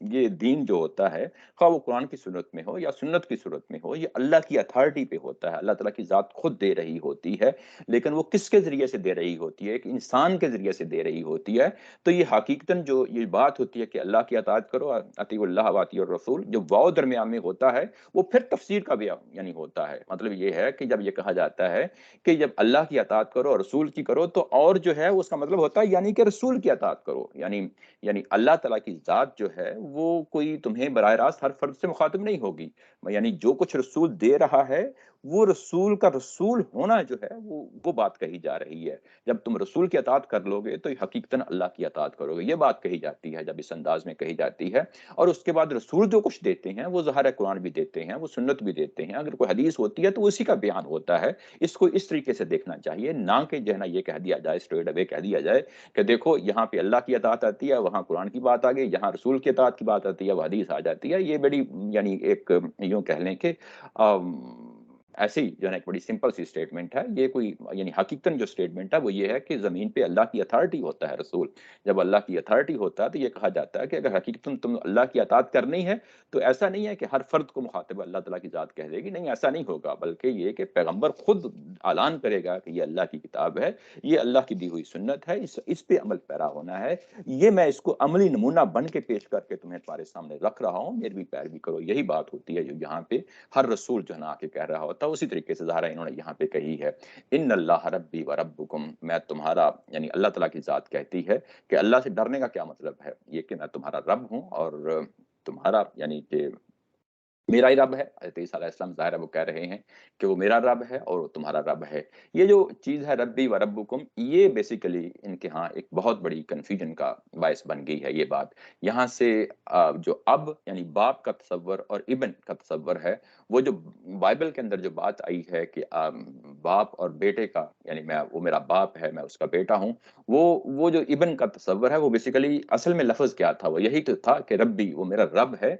یہ دین جو ہوتا ہے، خواہ وہ قرآن کی صورت میں ہو یا سنت کی صورت میں ہو، یہ اللہ کی اتھارٹی پہ ہوتا ہے، اللہ تعالیٰ کی ذات خود دے رہی ہوتی ہے، لیکن وہ کس کے ذریعے سے دے رہی ہوتی ہے؟ ایک انسان کے ذریعے سے دے رہی ہوتی ہے۔ تو یہ حقیقتاً جو یہ بات ہوتی ہے کہ اللہ کی اطاعت کرو، اطیعوا اللہ و اطیعوا الرسول، جو واو درمیان میں ہوتا ہے وہ پھر تفسیر کا بھی یعنی ہوتا ہے۔ مطلب یہ ہے کہ جب یہ کہا جاتا ہے کہ جب اللہ کی اطاعت کرو اور رسول کی کرو، تو اور جو ہے اس کا مطلب ہوتا ہے یعنی کہ رسول کی اطاعت کرو، یعنی اللہ تعالیٰ کی ذات جو ہے وہ کوئی تمہیں براہ راست ہر فرد سے مخاطب نہیں ہوگی، یعنی جو کچھ رسول دے رہا ہے وہ رسول کا رسول ہونا جو ہے وہ بات کہی جا رہی ہے۔ جب تم رسول کی اطاعت کر لو گے تو حقیقتاً اللہ کی اطاعت کرو گے، یہ بات کہی جاتی ہے جب اس انداز میں کہی جاتی ہے۔ اور اس کے بعد رسول جو کچھ دیتے ہیں وہ ظاہر ہے قرآن بھی دیتے ہیں، وہ سنت بھی دیتے ہیں، اگر کوئی حدیث ہوتی ہے تو اسی کا بیان ہوتا ہے۔ اس کو اس طریقے سے دیکھنا چاہیے، نہ کہ جو ہے نا یہ کہہ دیا جائے، اسٹریٹ اوے کہہ دیا جائے کہ دیکھو یہاں پہ اللہ کی اطاعت آتی ہے، وہاں قرآن کی بات آ گئی، یہاں رسول کی اطاعت کی بات آتی ہے، وہ حدیث آ جاتی ہے۔ یہ بڑی یعنی ایک یوں کہہ لیں کہ ایسے ہی جو ہے ایک بڑی سمپل سی اسٹیٹمنٹ ہے یہ، کوئی یعنی حقیقتاً جو اسٹیٹمنٹ ہے وہ یہ ہے کہ زمین پہ اللہ کی اتھارٹی ہوتا ہے رسول۔ جب اللہ کی اتھارٹی ہوتا ہے تو یہ کہا جاتا ہے کہ اگر حقیقتاً تم اللہ کی اطاعت کرنی ہے تو ایسا نہیں ہے کہ ہر فرد کو مخاطب اللہ تعالیٰ کی ذات کہہ دے گی، نہیں ایسا نہیں ہوگا، بلکہ یہ کہ پیغمبر خود اعلان کرے گا کہ یہ اللہ کی کتاب ہے، یہ اللہ کی دی ہوئی سنت ہے، اس پہ عمل پیرا ہونا ہے۔ یہ میں اس کو عملی نمونہ بن کے پیش کر کے تمہیں تمہارے سامنے رکھ رہا ہوں، میری بھی پیروی کرو، یہی بات ہوتی ہے جو یہاں پہ ہر رسول جو ہے نا آ کے کہہ رہا ہوتا ہے، اسی طریقے سے ظاہر ہے انہوں نے یہاں پہ کہی ہے ان اللہ ربی و ربکم، میں تمہارا یعنی اللہ تعالیٰ کی ذات کہتی ہے کہ اللہ سے ڈرنے کا کیا مطلب ہے؟ یہ کہ میں تمہارا رب ہوں اور تمہارا یعنی کہ میرا ہی رب ہے۔ حضرت عیسیٰ علیہ السلام ظاہر ہے وہ کہہ رہے ہیں کہ وہ میرا رب ہے اور تمہارا رب ہے۔ یہ جو چیز ہے ربی و ربکم، یہ بیسیکلی ان کے ہاں ایک بہت بڑی کنفیوژن کا باعث بن گئی ہے یہ بات۔ یہاں سے جو اب یعنی باپ کا تصور اور ابن کا تصور ہے، وہ جو بائبل کے اندر جو بات آئی ہے کہ باپ اور بیٹے کا یعنی وہ میرا باپ ہے میں اس کا بیٹا ہوں، وہ جو ابن کا تصور ہے وہ بیسیکلی اصل میں لفظ کیا تھا؟ وہ یہی تو تھا کہ ربی، وہ میرا رب ہے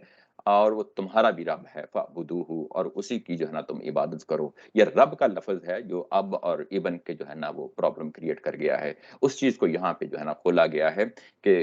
اور وہ تمہارا بھی رب ہے، فَاعْبُدُوهُ، اور اسی کی جو ہے نا تم عبادت کرو۔ یہ رب کا لفظ ہے جو اب اور ابن کے جو ہے نا وہ پرابلم کریٹ کر گیا ہے۔ اس چیز کو یہاں پہ جو ہے نا کھولا گیا ہے کہ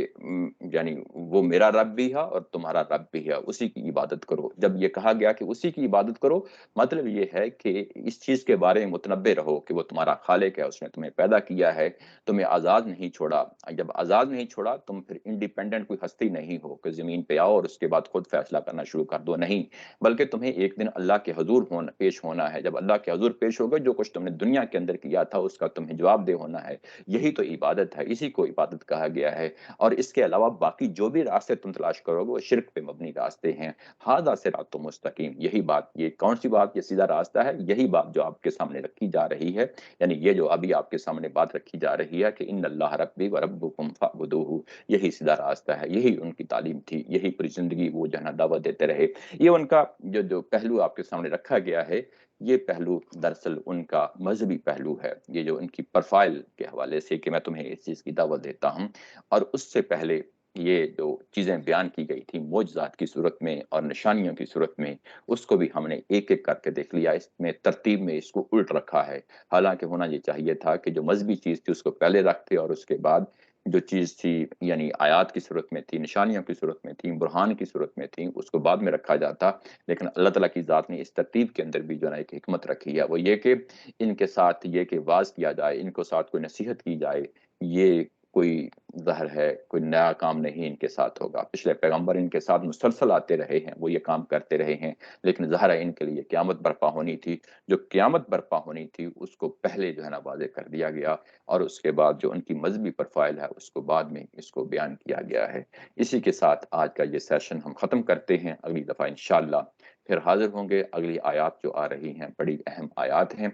یعنی وہ میرا رب بھی ہے اور تمہارا رب بھی ہے، اسی کی عبادت کرو۔ جب یہ کہا گیا کہ اسی کی عبادت کرو، مطلب یہ ہے کہ اس چیز کے بارے میں متنبع رہو کہ وہ تمہارا خالق ہے، اس نے تمہیں پیدا کیا ہے، تمہیں آزاد نہیں چھوڑا۔ جب آزاد نہیں چھوڑا تم پھر انڈیپینڈنٹ کوئی ہستی نہیں ہو کہ زمین پہ آؤ اور اس کے بعد خود فیصلہ کرنا شروع کر دو، نہیں، بلکہ تمہیں ایک دن اللہ کے حضور پیش ہونا ہے۔ جب اللہ کے حضور پیش ہوگا، جو کچھ تم نے دنیا کے اندر کیا تھا اس کا تمہیں جواب دہ ہونا ہے۔ یہی تو عبادت ہے، اسی کو عبادت کہا گیا ہے۔ اور اس کے علاوہ باقی جو بھی راستے تم تلاش کرو گے وہ شرک پہ مبنی راستے ہیں۔ ھذا صراط مستقیم، یہی بات، یہ کون سی بات؟ یہ سیدھا راستہ ہے، یہی بات جو آپ کے سامنے رکھی جا رہی ہے، یعنی یہ جو ابھی آپ کے سامنے بات رکھی جا رہی ہے کہ ان اللہ ربی و ربکم فاعبدوہ، یہی سیدھا راستہ ہے، یہی ان کی تعلیم تھی، یہی پوری زندگی وہ جو ہے نا دعوت دیتے رہے۔ یہ ان کا جو پہلو آپ کے سامنے رکھا گیا ہے، یہ پہلو دراصل ان کا مذہبی پہلو ہے، یہ جو ان کی پروفائل کے حوالے سے کہ میں تمہیں اس چیز کی دعوت دیتا ہوں۔ اور اس سے پہلے یہ جو چیزیں بیان کی گئی تھی معجزات کی صورت میں اور نشانیوں کی صورت میں، اس کو بھی ہم نے ایک ایک کر کے دیکھ لیا، اس میں ترتیب میں اس کو الٹ رکھا ہے۔ حالانکہ ہونا یہ چاہیے تھا کہ جو مذہبی چیز تھی اس کو پہلے رکھتے اور اس کے بعد جو چیز تھی یعنی آیات کی صورت میں تھی، نشانیوں کی صورت میں تھی، برہان کی صورت میں تھی، اس کو بعد میں رکھا جاتا۔ لیکن اللہ تعالیٰ کی ذات نے اس ترتیب کے اندر بھی جو ہے ایک حکمت رکھی ہے، وہ یہ کہ ان کے ساتھ یہ کہ واز کیا جائے، ان کو ساتھ کوئی نصیحت کی جائے، یہ کوئی ظاہر ہے کوئی نیا کام نہیں ان کے ساتھ ہوگا۔ پچھلے پیغمبر ان کے ساتھ مسلسل آتے رہے ہیں، وہ یہ کام کرتے رہے ہیں، لیکن ظاہر ہے ان کے لیے قیامت برپا ہونی تھی، جو قیامت برپا ہونی تھی اس کو پہلے جو ہے نا واضح کر دیا گیا، اور اس کے بعد جو ان کی مذہبی پروفائل ہے اس کو بعد میں اس کو بیان کیا گیا ہے۔ اسی کے ساتھ آج کا یہ سیشن ہم ختم کرتے ہیں، اگلی دفعہ انشاءاللہ پھر حاضر ہوں گے۔ اگلی آیات جو آ رہی ہیں بڑی اہم آیات ہیں،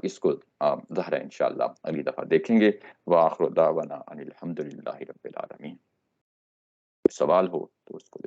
اس کو ظاہر ہے انشاءاللہ اگلی دفعہ دیکھیں گے۔ وآخر دعوانا ان الحمد للہ رب العالمین۔ کوئی سوال ہو تو اس کو